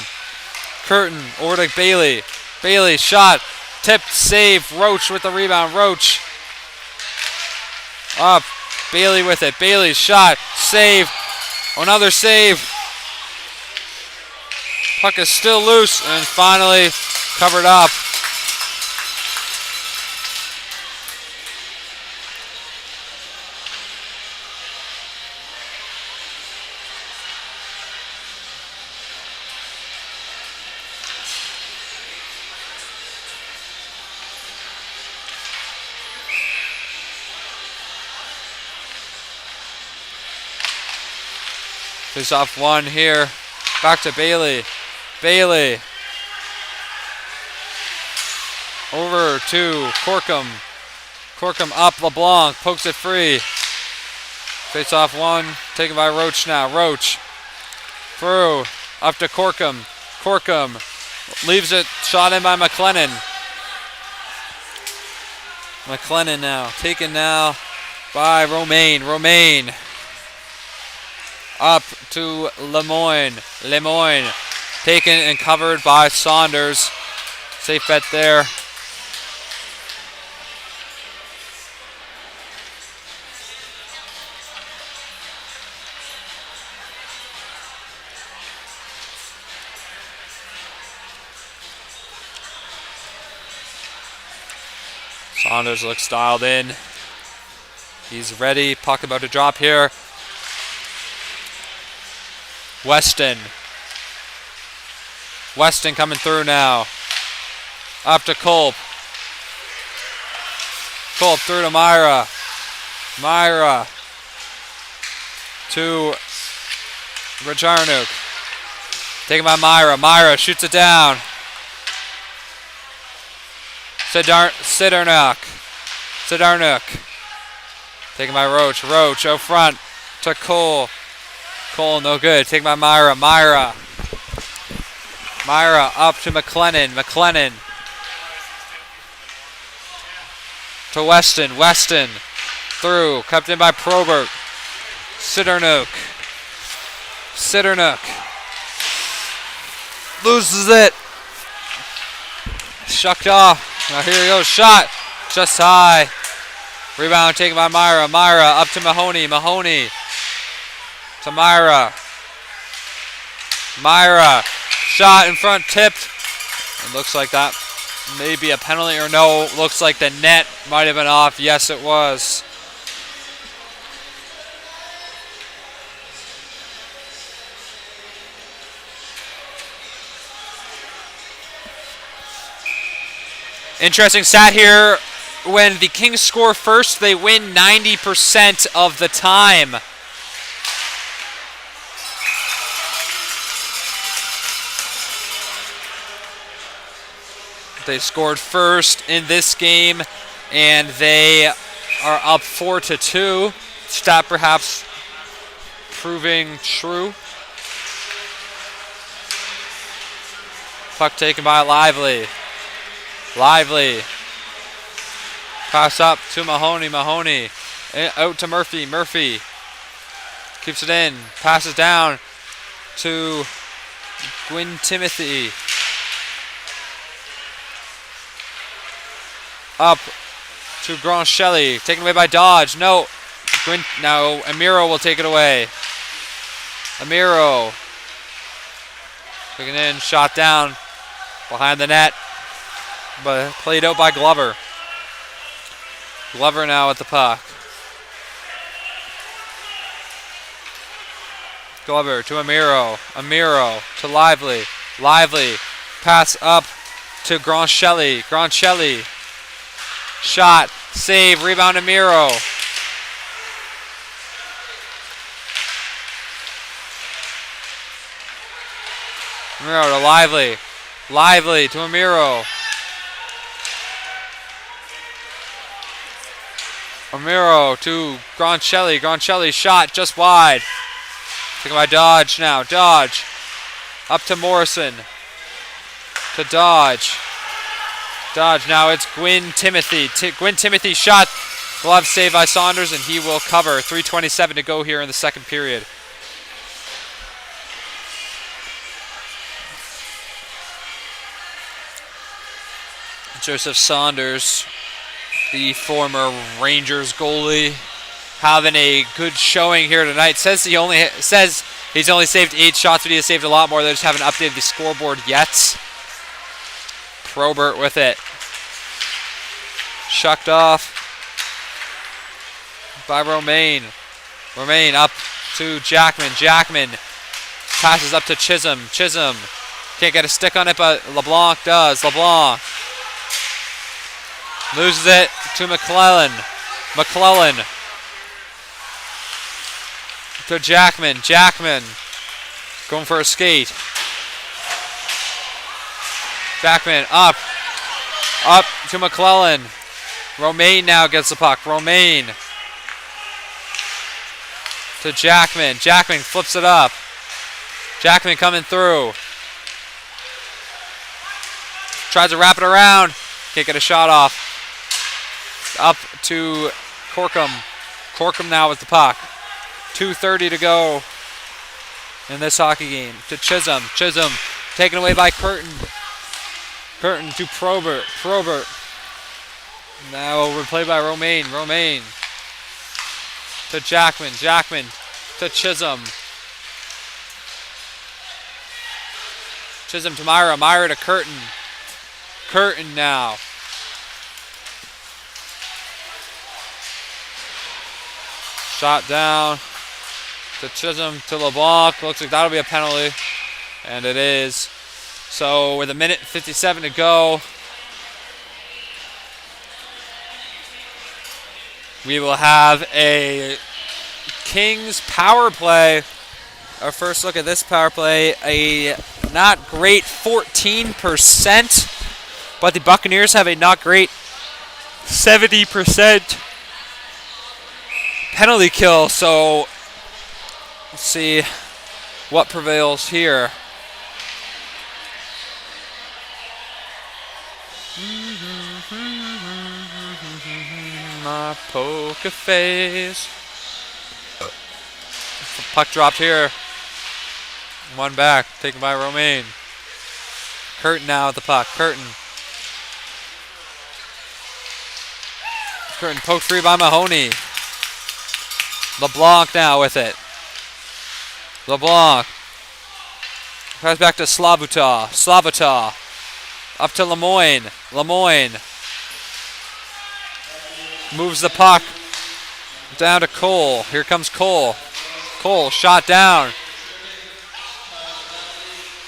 Curtin over to Bailey. Bailey shot. Tipped. Save. Roach with the rebound. Roach. Up. Bailey with it. Bailey's shot. Save. Another save. Puck is still loose and finally covered up. Face off one here. Back to Bailey. Bailey. Over to Corkum. Corkum up. LeBlanc pokes it free. Face off one. Taken by Roach now. Roach. Through. Up to Corkum. Corkum leaves it. Shot in by McLennan. McLennan now. Taken now by Romaine. Romaine. Up to Lemoyne. Lemoyne taken and covered by Saunders. Safe bet there. Saunders looks dialed in. He's ready. Puck about to drop here. Weston. Weston coming through now. Up to Culp. Culp through to Myra. Myra to Rajarnuk. Taken by Myra. Myra shoots it down. Sidarnuk. Taken by Roach. Roach out front to Cole. Cole no good. Taken by Myra. Myra up to McLennan. McLennan to Weston. Weston through. Kept in by Probert. Sidarnuk. Loses it. Shucked off. Now here he goes. Shot. Just high. Rebound taken by Myra. Myra up to Mahoney. Mahoney to Myra. Myra. Shot in front. Tipped. It looks like that may be a penalty or no. Looks like the net might have been off. Yes, it was. Interesting stat here. When the Kings score first, they win 90% of the time. They scored first in this game, and they are up 4-2. Stat perhaps proving true. Puck taken by Lively. Lively. Pass up to Mahoney. Mahoney. Out to Murphy. Murphy. Keeps it in. Passes down to Gwyn Timothy. Up to Grand Shelley. Taken away by Dodge. No. Now Amiro will take it away. Amiro. Taken in. Shot down. Behind the net. But played out by Glover. Glover now at the puck. Glover to Amiro. Amiro to Lively. Lively. Pass up to Grand Shelley. Grand Shelley. Shot. Save. Rebound Amiro. Amiro to Lively. Lively to Amiro. Amiro to Grand Shelley. Grand Shelley shot just wide. Taken by Dodge now. Dodge. Up to Morrison. To Dodge. Dodge. Now it's Gwyn Timothy. Gwyn Timothy shot. Glove save by Saunders, and he will cover. 3:27 to go here in the second period. Joseph Saunders, the former Rangers goalie, having a good showing here tonight. Says he's only saved 8 shots, but he has saved a lot more. They just haven't updated the scoreboard yet. Probert with it. Shucked off by Romaine. Romaine up to Jackman. Jackman passes up to Chisholm. Chisholm can't get a stick on it, but LeBlanc does. LeBlanc loses it to McClellan. McClellan to Jackman. Jackman going for a skate. Jackman up. Up to McClellan. Romaine now gets the puck. Romaine to Jackman. Jackman flips it up. Jackman coming through. Tries to wrap it around. Can't get a shot off. Up to Corkum. Corkum now with the puck. 2:30 to go in this hockey game. To Chisholm. Chisholm taken away by Curtin. Curtin to Probert. Probert. Now overplayed by Romaine. Romaine to Jackman. Jackman to Chisholm. Chisholm to Myra. Myra to Curtin. Curtin now. Shot down to Chisholm to LeBlanc. Looks like that'll be a penalty. And it is. So with 1:57 to go, we will have a Kings power play. Our first look at this power play, a not great 14%, but the Buccaneers have a not great 70% penalty kill. So let's see what prevails here. My poker face. Puck dropped here. One back, taken by Romaine. Curtin now with the puck. Curtin poked free by Mahoney. LeBlanc now with it. LeBlanc. Pass back to Slavuta. Slavuta. Up to Lemoyne. Lemoyne. Moves the puck down to Cole. Here comes Cole. Cole shot down.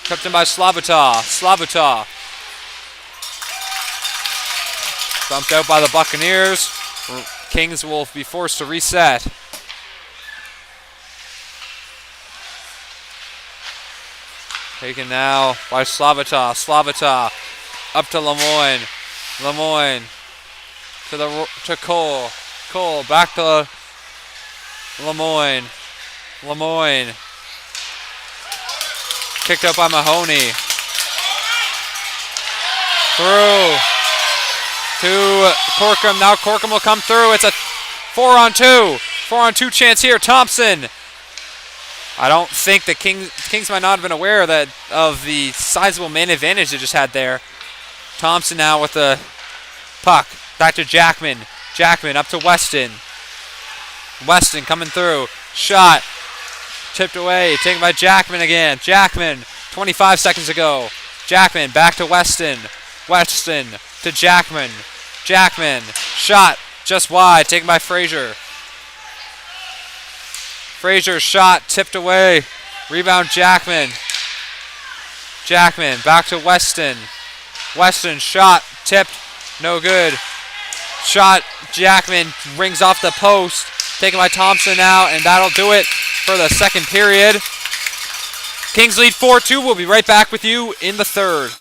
Kept in by Slavuta. Slavuta. Bumped out by the Buccaneers. Kings will be forced to reset. Taken now by Slavuta. Slavuta up to Lemoyne. Lemoyne to Cole. Cole back to Lemoyne. Lemoyne. Kicked up by Mahoney. Through to Corkum. Now Corkum will come through. It's a 4-on-2. 4-on-2 chance here. Thompson. I don't think the Kings might not have been aware of the sizable man advantage they just had there. Thompson now with the puck. Back to Jackman. Jackman up to Weston. Weston coming through. Shot. Tipped away. Taken by Jackman again. Jackman. 25 seconds ago. Jackman back to Weston. Weston to Jackman. Jackman. Shot. Just wide. Taken by Frazier. Frazier shot. Tipped away. Rebound Jackman. Jackman back to Weston. Weston shot. Tipped. No good. Shot. Jackman rings off the post. Taken by Thompson now, and that'll do it for the second period. Kings lead 4-2. We'll be right back with you in the third.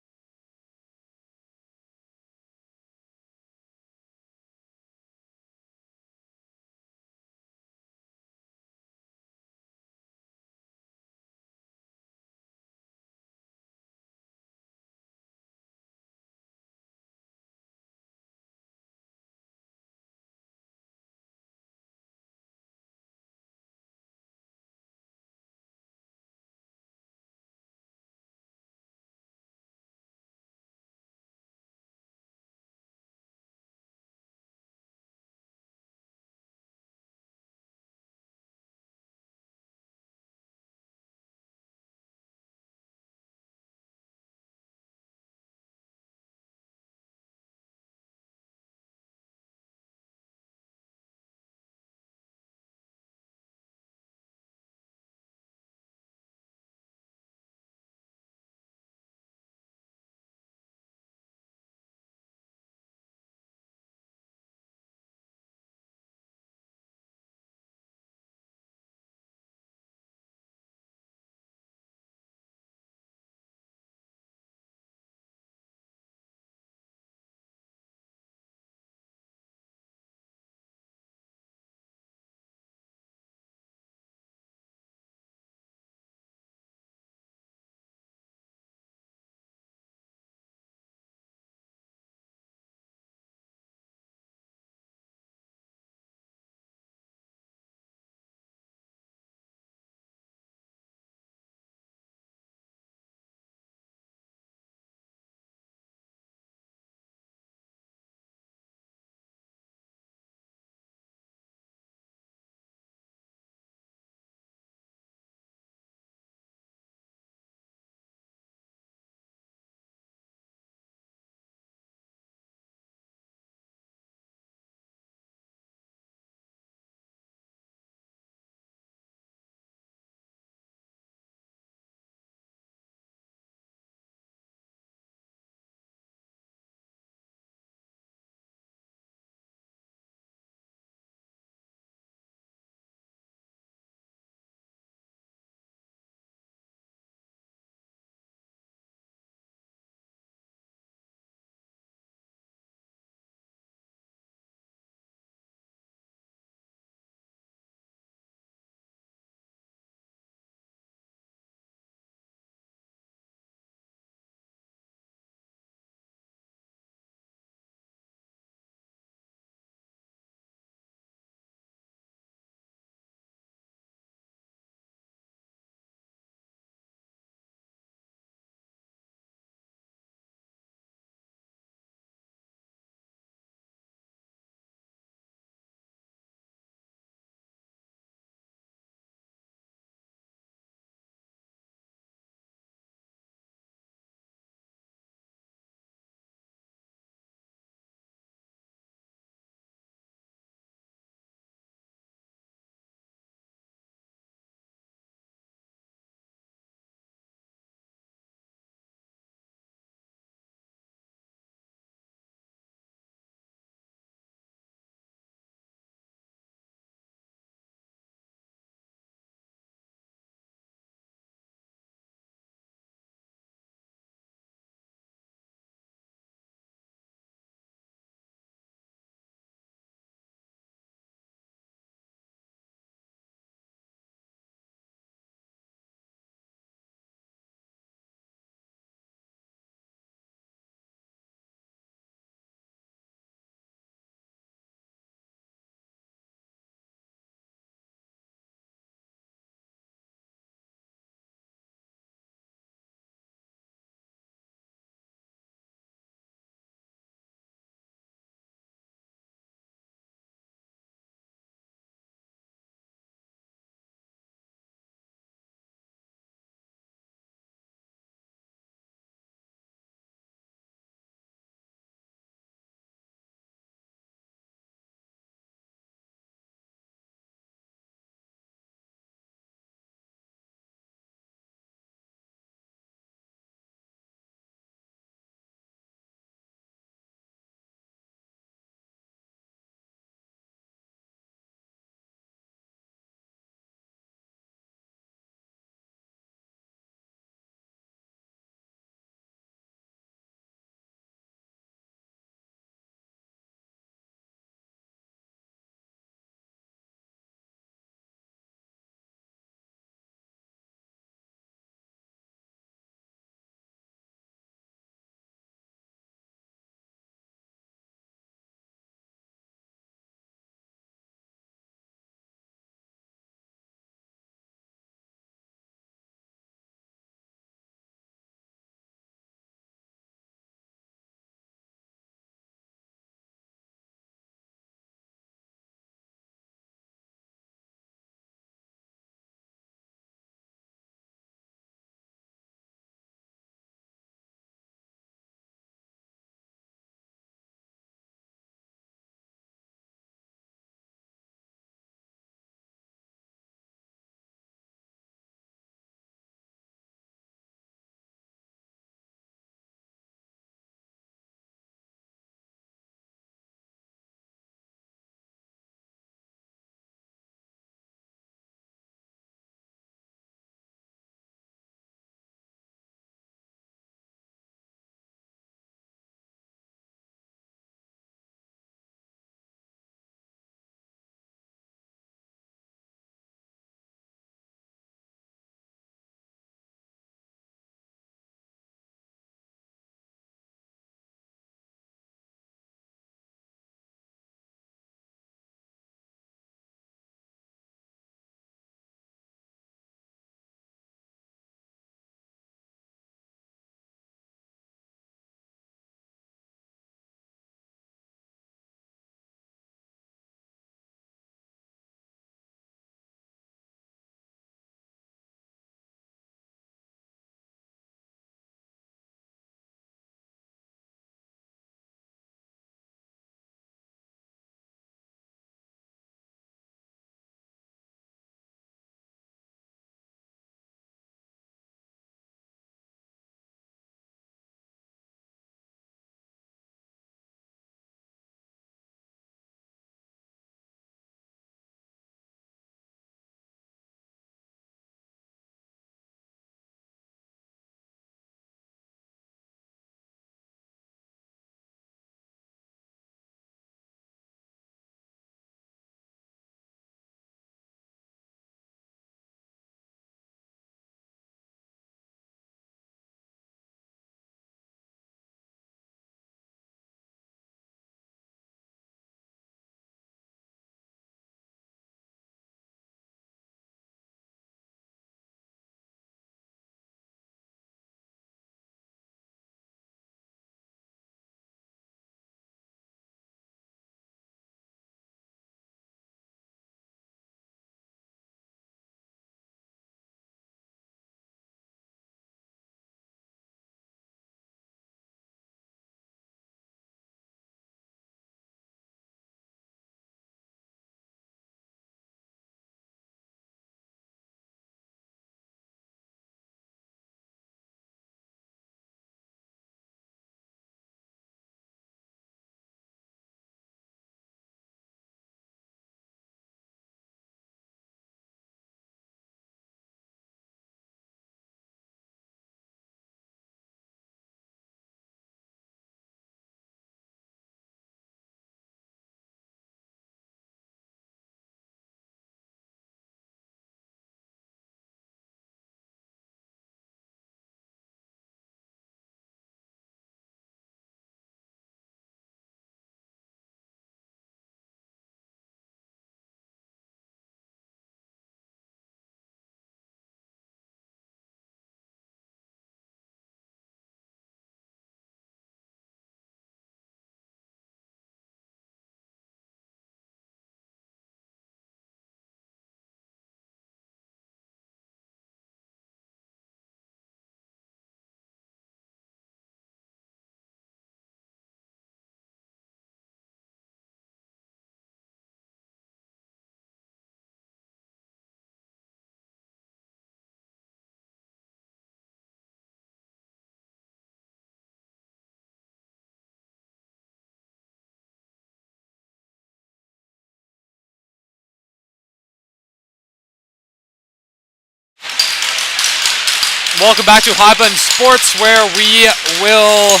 Welcome back to High Button Sports, where we will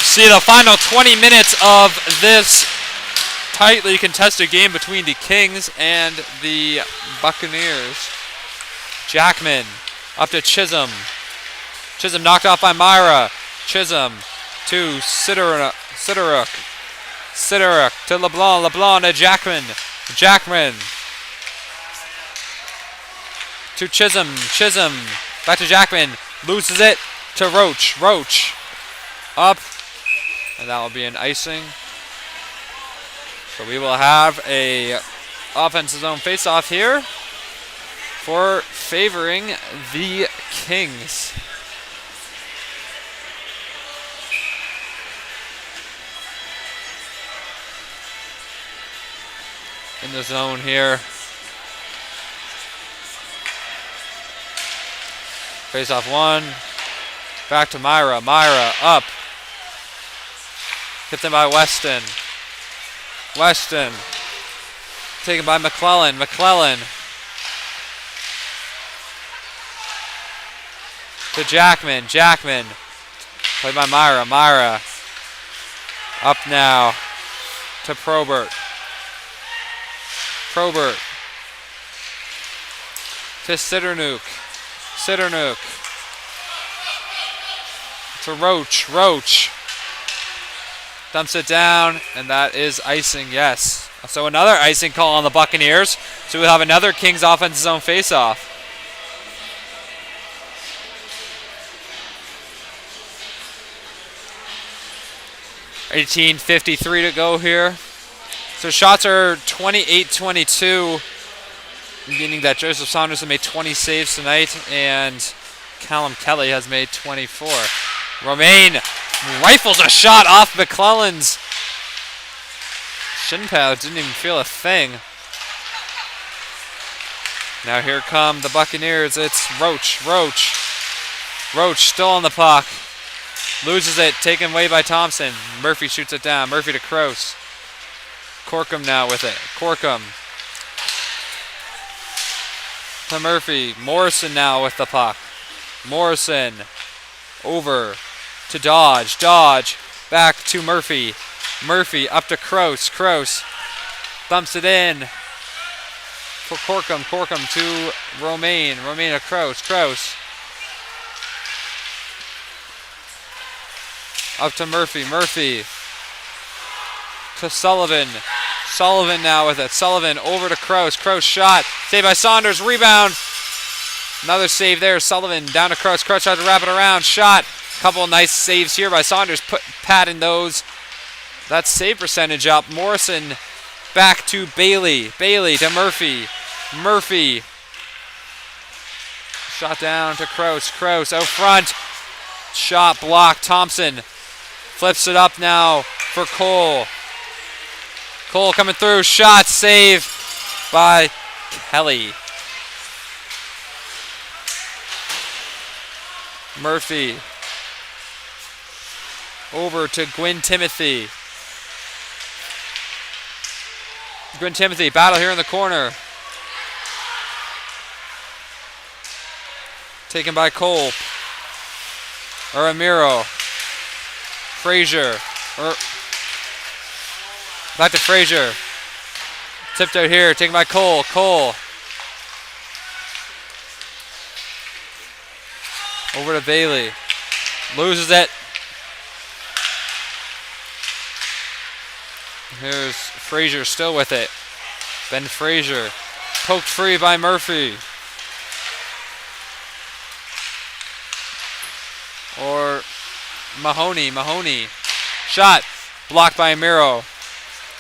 see the final 20 minutes of this tightly contested game between the Kings and the Buccaneers. Jackman up to Chisholm. Chisholm knocked off by Myra. Chisholm to Sideruk. Sideruk to LeBlanc. LeBlanc to Jackman. Jackman to Chisholm. Chisholm back to Jackman. Loses it to Roach. Roach up. And that will be an icing. So we will have a offensive zone face-off here for favoring the Kings. In the zone here. Face-off one. Back to Myra. Myra up. Hit them by Weston. Weston. Taken by McClellan. McClellan. To Jackman. Jackman. Played by Myra. Myra. Up now to Probert. Probert. To Sideruk. Sideruk. To Roach. Roach. Dumps it down, and that is icing, yes. So another icing call on the Buccaneers. So we'll have another Kings offensive zone face-off. $18:53 to go here. So shots are 28-22, meaning that Joseph Saunders has made 20 saves tonight, and Callum Kelly has made 24. Romaine rifles a shot off McClellan's shin pad. Didn't even feel a thing. Now here come the Buccaneers. It's Roach. Roach. Roach still on the puck. Loses it. Taken away by Thompson. Murphy shoots it down. Murphy to Kroos. Corkum now with it. Corkum. To Murphy. Morrison now with the puck. Morrison. Over to Dodge. Dodge. Back to Murphy. Murphy up to Kroos. Kroos bumps it in for Corkum. Corkum to Romaine. Romaine to Kroos. Kroos up to Murphy. Murphy to Sullivan. Sullivan now with it. Sullivan over to Kroos. Kroos shot. Saved by Saunders. Rebound. Another save there. Sullivan down to Kroos. Kroos tried to wrap it around. Shot. Couple nice saves here by Saunders. Patting those. That save percentage up. Morrison back to Bailey. Bailey to Murphy. Murphy. Shot down to Kroos. Kroos out front. Shot blocked. Thompson flips it up now for Cole. Cole coming through. Shot save by Kelly. Murphy. Over to Gwyn Timothy. Gwyn Timothy, battle here in the corner. Taken by Cole. Ramiro. Frazier. Back to Frazier. Tipped out here, taken by Cole. Cole. Over to Bailey. Loses it. Here's Frazier still with it. Ben Frazier. Poked free by Murphy. Or Mahoney. Mahoney. Shot. Blocked by Amiro.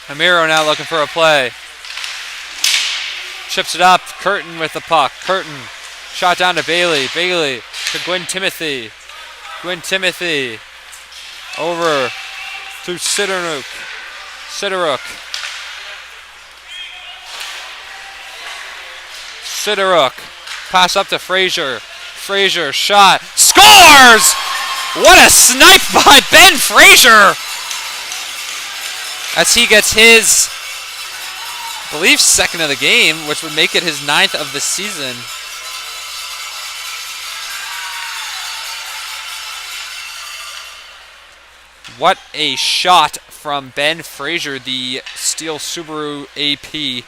Amiro now looking for a play. Chips it up. Curtin with the puck. Curtin. Shot down to Bailey. Bailey to Gwyn Timothy. Gwyn Timothy. Over to Sideruk. Sideruk. Sideruk. Pass up to Frazier. Frazier shot. Scores! What a snipe by Ben Frazier! As he gets his, I believe, second of the game, which would make it his 9th of the season. What a shot from Ben Frazier, the Steel Subaru AP.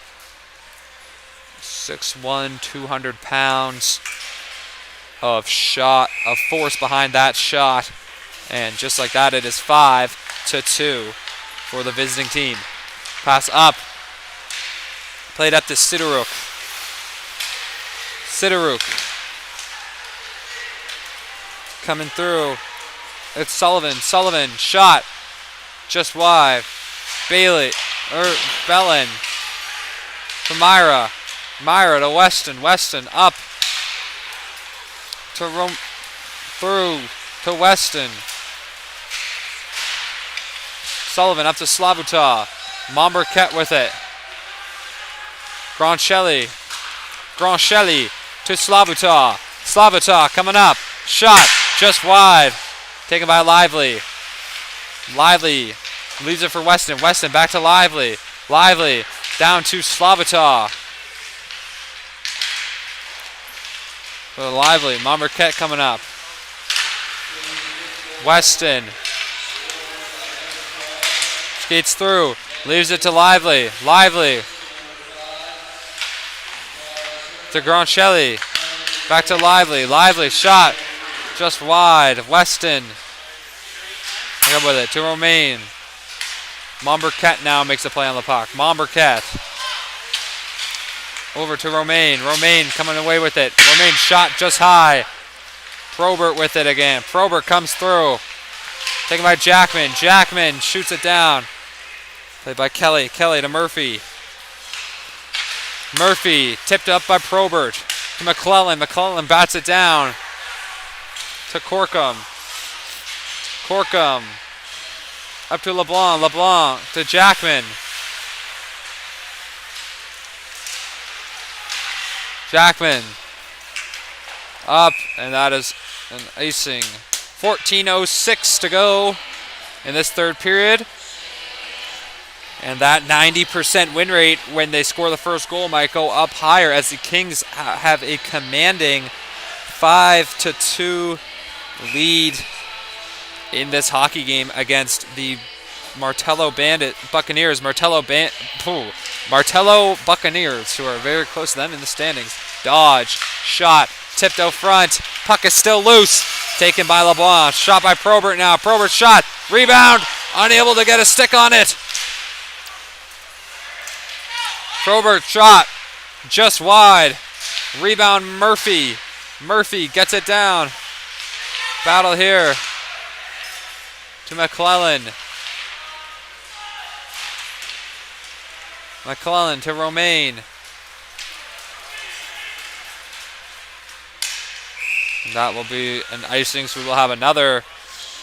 6'1", 200 pounds of force behind that shot. And just like that, it is 5-2 for the visiting team. Pass up. Played up to Sidoruk. Coming through. It's Sullivan. Shot. Just wide. Bellin. To Myra. To Weston. Up. Through to Weston. Sullivan up to Slavuta. Momberket with it. Groncelli to Slavuta. Slavuta coming up. Shot just wide. Taken by Lively. Lively leaves it for Weston. Weston back to Lively. Lively down to Slavuta. Lively. Momberket coming up. Weston skates through. Leaves it to Lively. Lively to Groncelli. Back to Lively. Lively shot just wide. Weston up with it to Romaine. Momberket now makes a play on the puck. Momberket over to Romaine. Romaine coming away with it. Romaine shot just high. Probert with it again. Probert comes through. Taken by Jackman. Jackman shoots it down. Played by Kelly. Kelly to Murphy. Murphy tipped up by Probert to McClellan. McClellan bats it down to Corkum. Corkum up to LeBlanc. LeBlanc to Jackman. Jackman up, and that is an icing. 14:06 to go in this third period. And that 90% win rate when they score the first goal might go up higher, as the Kings have a commanding 5-2 lead in this hockey game against the Martello Buccaneers. Martello Buccaneers, who are very close to them in the standings. Dodge, shot, tipped out front. Puck is still loose. Taken by LeBlanc. Shot by Probert now. Probert shot. Rebound. Unable to get a stick on it. Probert shot just wide. Rebound Murphy. Murphy gets it down. Battle here to McClellan. McClellan to Romaine. And that will be an icing, so we will have another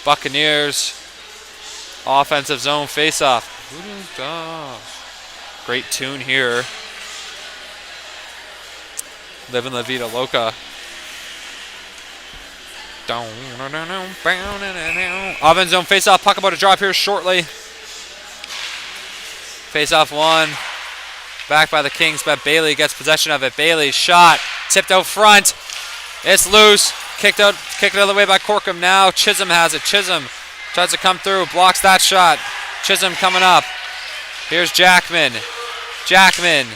Buccaneers offensive zone faceoff. Great tune here. Living La Vida Loca. Offense zone faceoff. Puck about to drop here shortly. Faceoff one. Back by the Kings, but Bailey gets possession of it. Bailey shot. Tipped out front. It's loose. Kicked it out of the way by Corkum now. Chisholm has it. Chisholm tries to come through. Blocks that shot. Chisholm coming up. Here's Jackman. Jackman.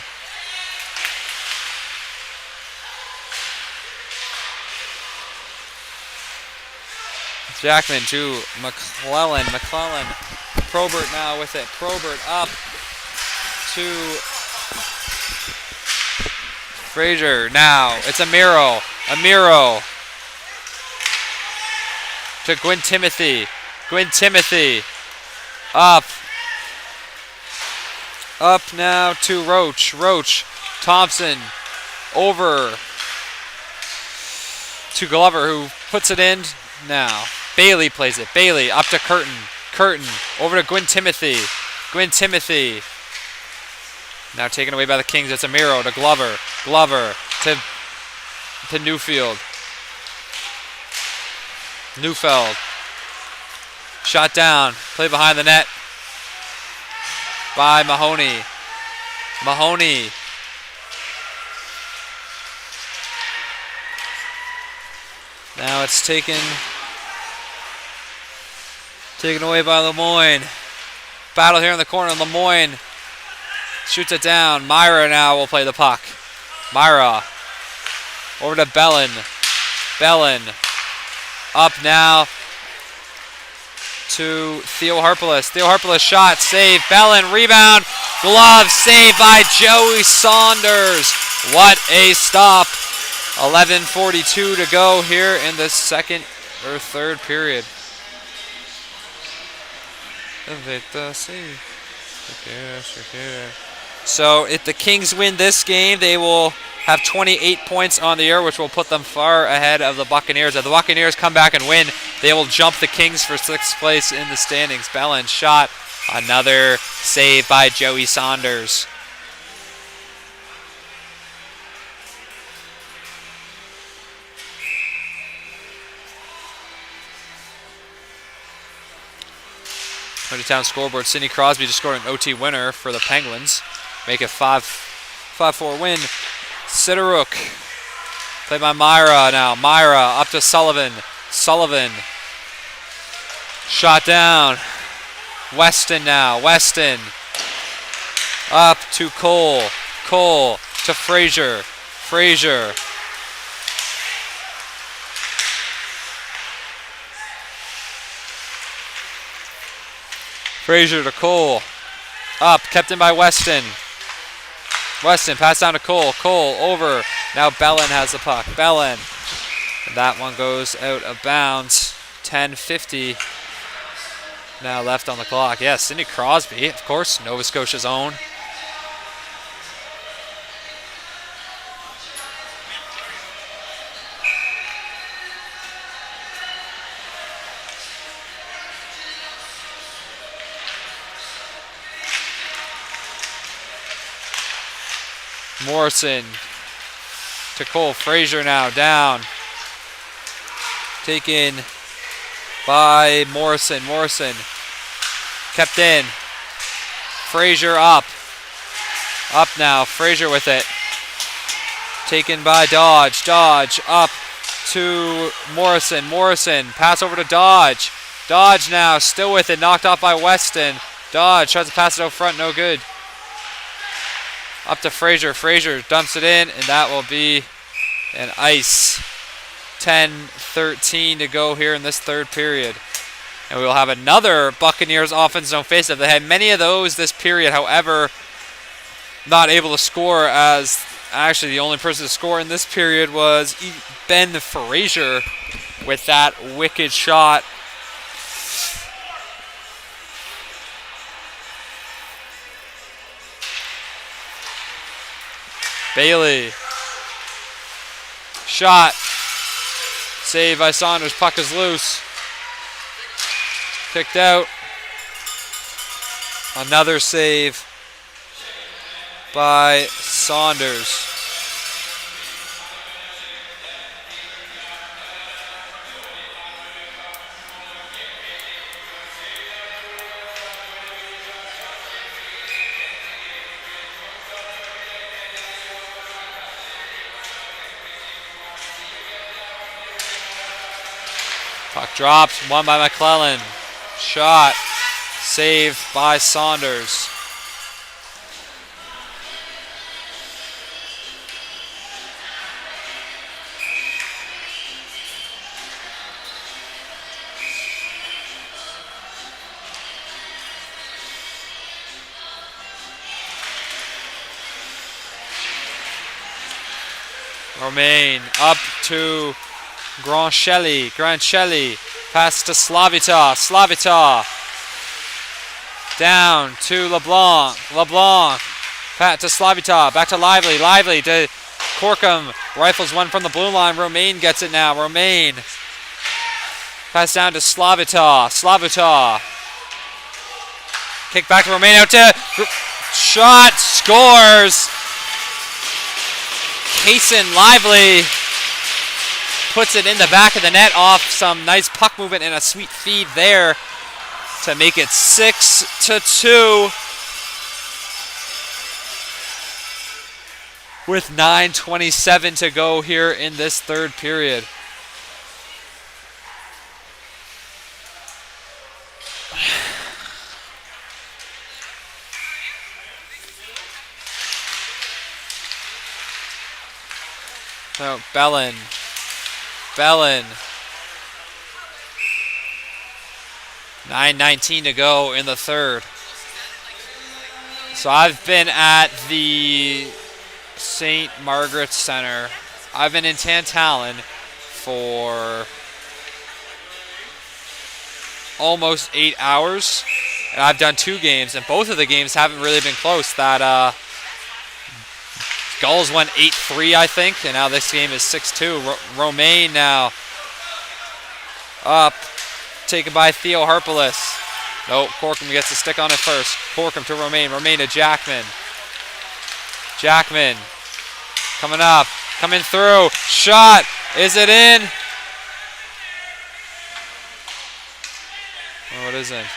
Jackman to McClellan. McClellan. Probert now with it. Probert up to Frazier. Now it's Amiro. Amiro to Gwyn Timothy. Gwyn Timothy. Up. Up now to Roach. Roach. Thompson. Over to Glover, who puts it in now. Bailey plays it. Bailey up to Curtin. Curtin over to Gwyn Timothy. Gwyn Timothy. Now taken away by the Kings. It's Amiro to Glover. Glover to Newfield. Neufeld. Shot down. Play behind the net by Mahoney. Mahoney. Now it's taken Taken away by Lemoyne. Battle here in the corner. Lemoyne shoots it down. Myra now will play the puck. Myra over to Bellin. Bellin up now to Theo Harpelus. Theo Harpelus shot, save. Bellin rebound. Glove saved by Joey Saunders. What a stop. 11:42 to go here in the second or third period. So if the Kings win this game, they will have 28 points on the year, which will put them far ahead of the Buccaneers. If the Buccaneers come back and win, they will jump the Kings for 6th place in the standings. Bellin shot. Another save by Joey Saunders. Town scoreboard. Sidney Crosby just scored an OT winner for the Penguins. Make it 5-4 win. Sidoruk. Played by Myra now. Myra up to Sullivan. Sullivan. Shot down. Weston now. Weston. Up to Cole. Cole to Frazier. Frazier. Frazier to Cole. Up, kept in by Weston. Weston, pass down to Cole. Cole over. Now Bellin has the puck. Bellin. And that one goes out of bounds. 10:50 now left on the clock. Yes, Sidney Crosby, of course, Nova Scotia's own. Morrison to Cole. Frazier now down. Taken by Morrison. Morrison kept in. Frazier up. Up now. Frazier with it. Taken by Dodge. Dodge up to Morrison. Morrison pass over to Dodge. Dodge now still with it. Knocked off by Weston. Dodge tries to pass it out front. No good. Up to Frazier. Frazier dumps it in, and that will be an ice. 10:13 to go here in this third period. And we will have another Buccaneers offense zone faceoff. They had many of those this period, however, not able to score, as actually the only person to score in this period was Ben Frazier with that wicked shot. Bailey. Shot. Save by Saunders. Puck is loose. Kicked out. Another save by Saunders. Puck dropped, won by McClellan. Shot, saved by Saunders. Romain up to Grancelli, pass to Slavita, down to LeBlanc, pat to Slavita, back to Lively to Corkum, rifles one from the blue line, Romain gets it now, Romain, pass down to Slavita, kick back to Romain, out to, shot, scores, Kaysen Lively puts it in the back of the net off some nice puck movement and a sweet feed there to make it 6-2 with 9:27 to go here in this third period. No, Bellin. Bellin. 9:19 to go in the third. So I've been at the St. Margaret's Center. I've been in Tantallon for almost 8 hours. And I've done 2 games, and both of the games haven't really been close. That Gulls went 8-3, I think, and now this game is 6-2. Romaine now up, taken by Theo Harpelis. Nope, Corkum gets a stick on it first. Corkum to Romaine. Romaine to Jackman. Jackman coming up, coming through. Shot. Is it in? Oh, it isn't.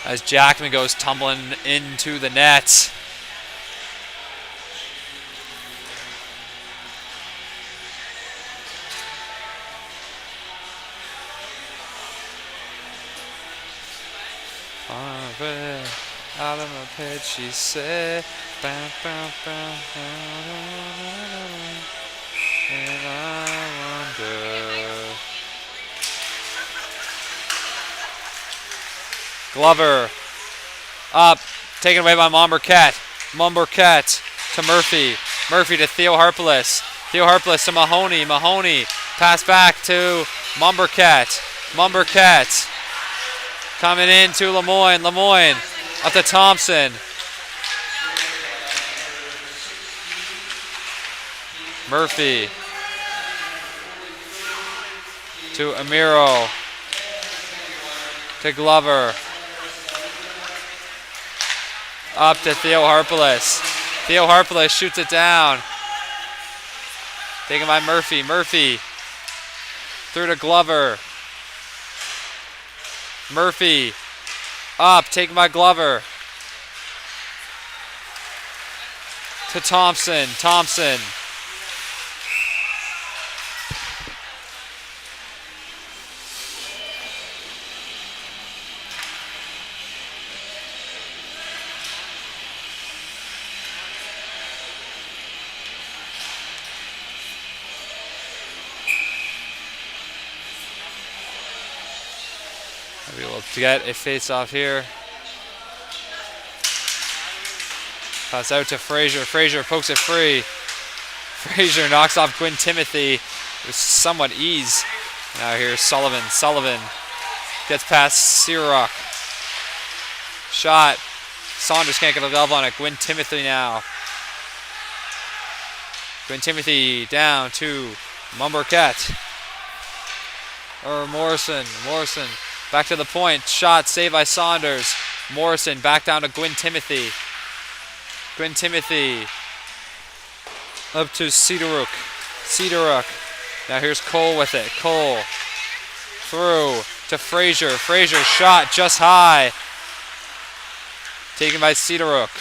As Jackman goes tumbling into the net. Out of my pit, she said, bow, bow, bow, and I wonder. Glover up, taken away by Mombercat. Mombercat to Murphy. Murphy to Theo Harpelis. Theo Harpelis to Mahoney. Mahoney pass back to Mombercat. Mombercat coming in to Lemoyne. Lemoyne up to Thompson. Murphy to Amiro. To Glover. Up to Theo Harpelis. Theo Harpelis shoots it down. Taken by Murphy. Murphy through to Glover. Murphy up, taken by Glover. To Thompson. Thompson. We will get a face-off here. Pass out to Frazier. Frazier pokes it free. Frazier knocks off Gwyn Timothy with somewhat ease. Now here's Sullivan. Sullivan gets past Sirock. Shot. Saunders can't get a glove on it. Gwyn Timothy now. Gwyn Timothy down to Mombercat. Or Morrison. Morrison. Back to the point. Shot saved by Saunders. Morrison back down to Gwyn Timothy. Gwyn Timothy up to Cedaruk. Cedaruk. Now here's Cole with it. Cole through to Frazier. Frazier shot just high. Taken by Cedaruk.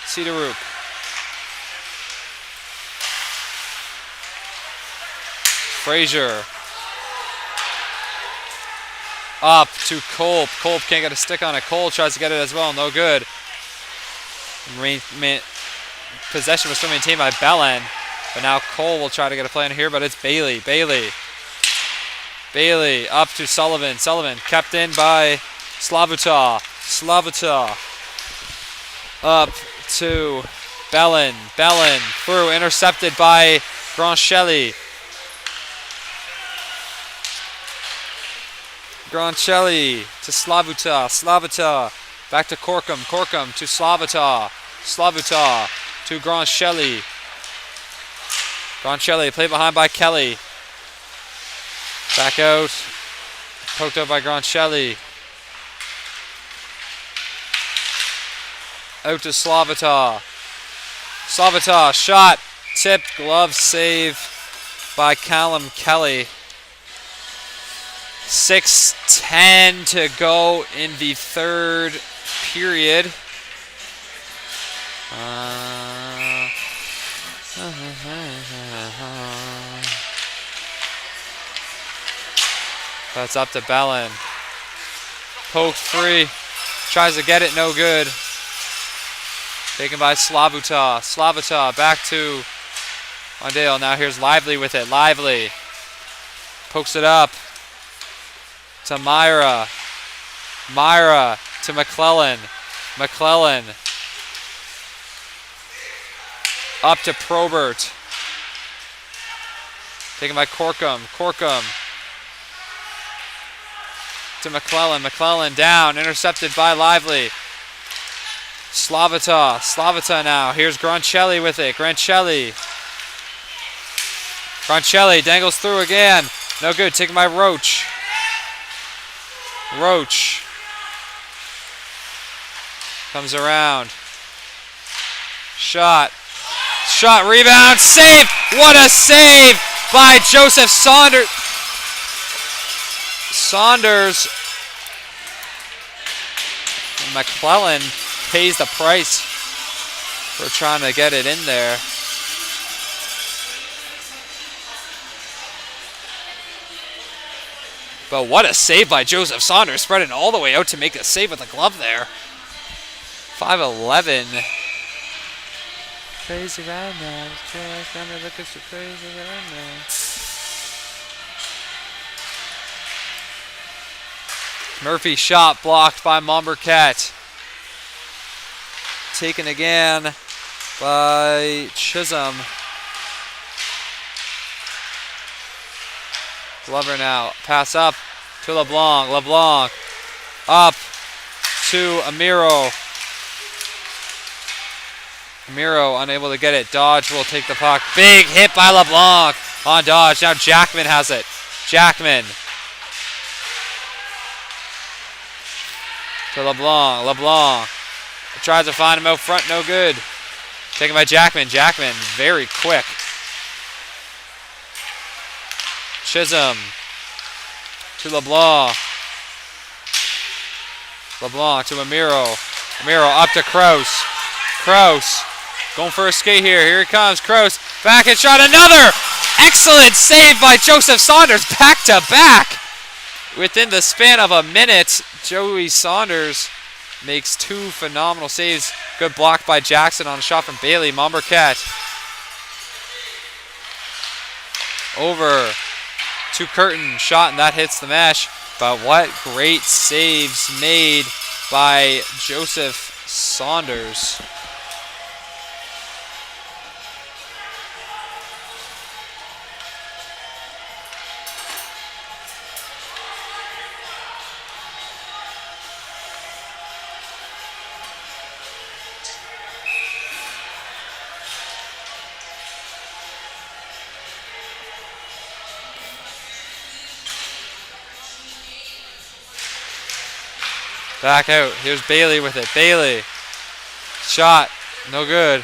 Cedaruk. Frazier. Up to Kolb. Kolb can't get a stick on it. Cole tries to get it as well. No good. Possession was still maintained by Bellin. But now Cole will try to get a play in here, but it's Bailey. Bailey. Bailey up to Sullivan. Sullivan kept in by Slavuta. Slavuta. Up to Bellin. Bellin through. Intercepted by Grancelli. Grancelli to Slavuta. Slavuta back to Corkum. Corkum to Slavuta. Slavuta to Grancelli. Grancelli played behind by Kelly. Back out. Poked out by Grancelli. Out to Slavuta. Slavuta shot. Tip. Glove save by Callum Kelly. 6:10 to go in the third period. That's up to Bellin. Poked free. Tries to get it, no good. Taken by Slavuta. Slavuta back to Mondale. Now here's Lively with it. Lively pokes it up to Myra. Myra to McClellan. McClellan up to Probert. Taken by Corkum. Corkum to McClellan. McClellan down. Intercepted by Lively. Slavata. Slavata now. Here's Groncelli with it. Groncelli. Groncelli dangles through again. No good. Taken by Roach. Roach comes around. Shot. Shot. Rebound. Save. What a save by Joseph Saunders. Saunders. McClellan pays the price for trying to get it in there. But what a save by Joseph Saunders, spreading all the way out to make a save with the glove there. 5'11". Crazy right now. Looking so crazy right now. Murphy shot blocked by Mombercat. Taken again by Chisholm. Glover now. Pass up to LeBlanc. LeBlanc up to Amiro. Amiro unable to get it. Dodge will take the puck. Big hit by LeBlanc on Dodge. Now Jackman has it. Jackman to LeBlanc. LeBlanc tries to find him out front. No good. Taken by Jackman. Jackman very quick. Chisholm to LeBlanc. LeBlanc to Amiro. Amiro up to Kraus. Kraus going for a skate here. Here he comes. Kraus back and shot. Another excellent save by Joseph Saunders. Back to back. Within the span of a minute, Joey Saunders makes two phenomenal saves. Good block by Jackson on a shot from Bailey. Mombercat over to Curtin. Shot, and that hits the mesh. But what great saves made by Joseph Saunders. Back out. Here's Bailey with it. Bailey. Shot. No good.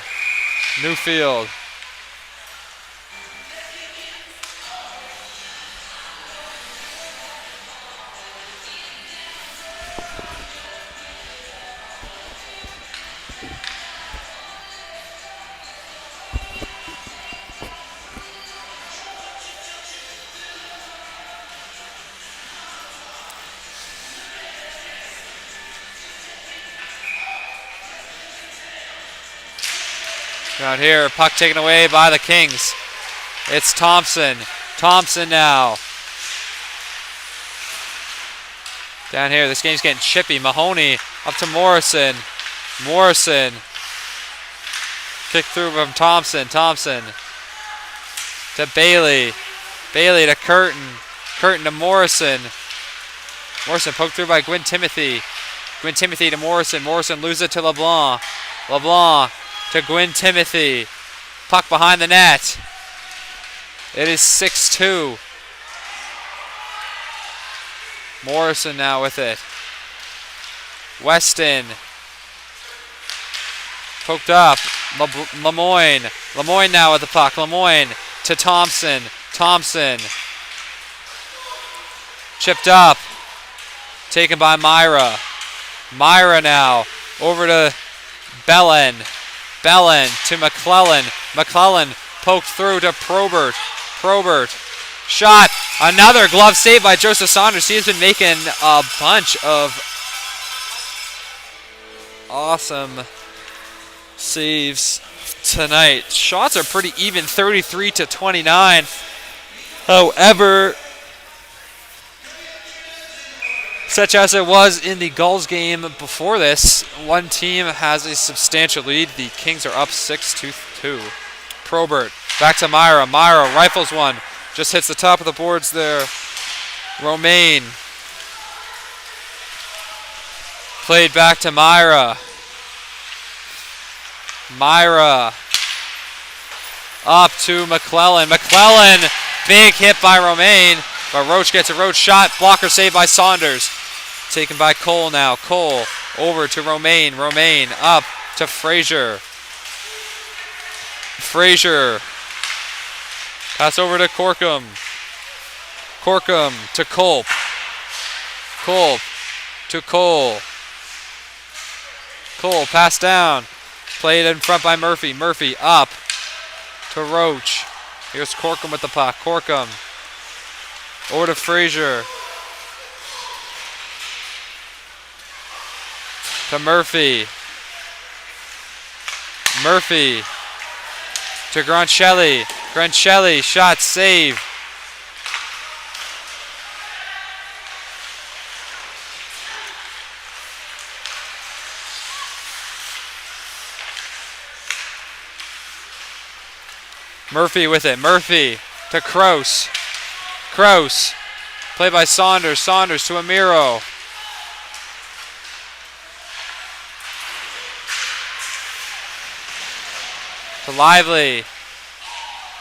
Newfield. Out here, puck taken away by the Kings. It's Thompson. Thompson now. Down here, this game's getting chippy. Mahoney up to Morrison. Morrison. Kick through from Thompson. Thompson to Bailey. Bailey to Curtin. Curtin to Morrison. Morrison poked through by Gwyn Timothy. Gwyn Timothy to Morrison. Morrison loses it to LeBlanc. LeBlanc to Gwyn Timothy. Puck behind the net. It is 6-2. Morrison now with it. Weston. Poked up. Lemoyne. Lemoyne now with the puck. Lemoyne to Thompson. Thompson. Chipped up. Taken by Myra. Myra now. Over to Bellin. Bellin to McClellan. McClellan poked through to Probert. Probert. Shot. Another glove save by Joseph Saunders. He has been making a bunch of awesome saves tonight. Shots are pretty even, 33-29. However, such as it was in the Gulls game before this, one team has a substantial lead. The Kings are up 6-2. Probert back to Myra. Myra rifles one. Just hits the top of the boards there. Romaine. Played back to Myra. Myra. Up to McClellan. McClellan. Big hit by Romaine. But Roach gets a Roach shot. Blocker saved by Saunders. Taken by Cole now. Cole over to Romaine. Romaine up to Frazier. Frazier. Pass over to Corkum. Corkum to Culp. Culp to Cole. Cole pass down. Played in front by Murphy. Murphy up to Roach. Here's Corkum with the puck. Corkum over to Frazier. To Murphy. Murphy to Groncelli. Groncelli shot save. Murphy with it. Murphy to Kraus. Kraus. Played by Saunders. Saunders to Amiro. To Lively.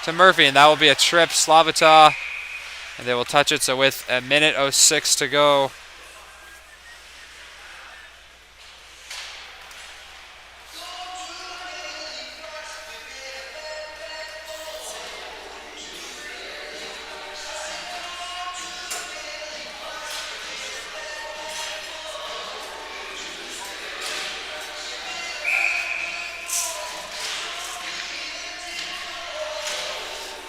To Murphy. And that will be a trip. Slavata. And they will touch it. So with a minute 06 to go.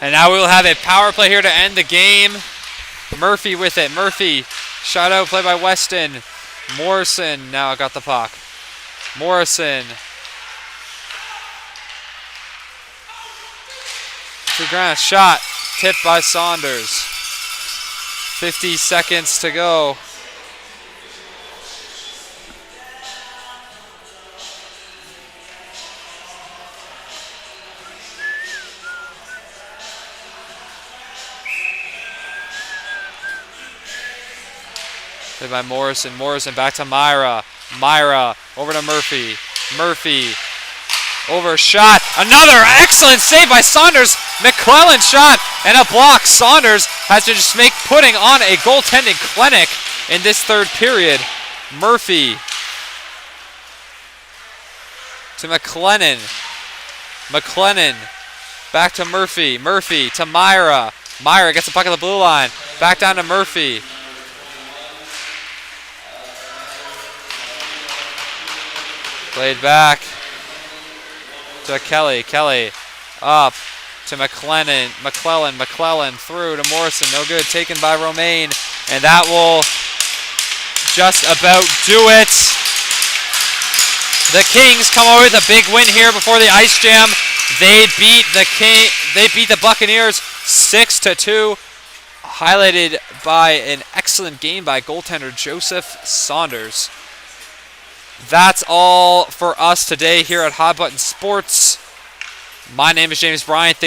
And now we will have a power play here to end the game. Murphy with it. Murphy shot out, play by Weston. Morrison now got the puck. Morrison. To ground. Shot. Tipped by Saunders. 50 seconds to go. Played by Morrison. Morrison back to Myra. Myra over to Murphy. Murphy over shot. Another excellent save by Saunders. McClellan shot and a block. Saunders has to just make putting on a goaltending clinic in this third period. Murphy to McLennan. McLennan back to Murphy. Murphy to Myra. Myra gets the puck at the blue line. Back down to Murphy. Played back to Kelly. Kelly up to McLennan. McClellan through to Morrison. No good. Taken by Romaine. And that will just about do it. The Kings come away with a big win here before the Ice Jam. They beat the Buccaneers 6-2. Highlighted by an excellent game by goaltender Joseph Saunders. That's all for us today here at Hot Button Sports. My name is James Bryant.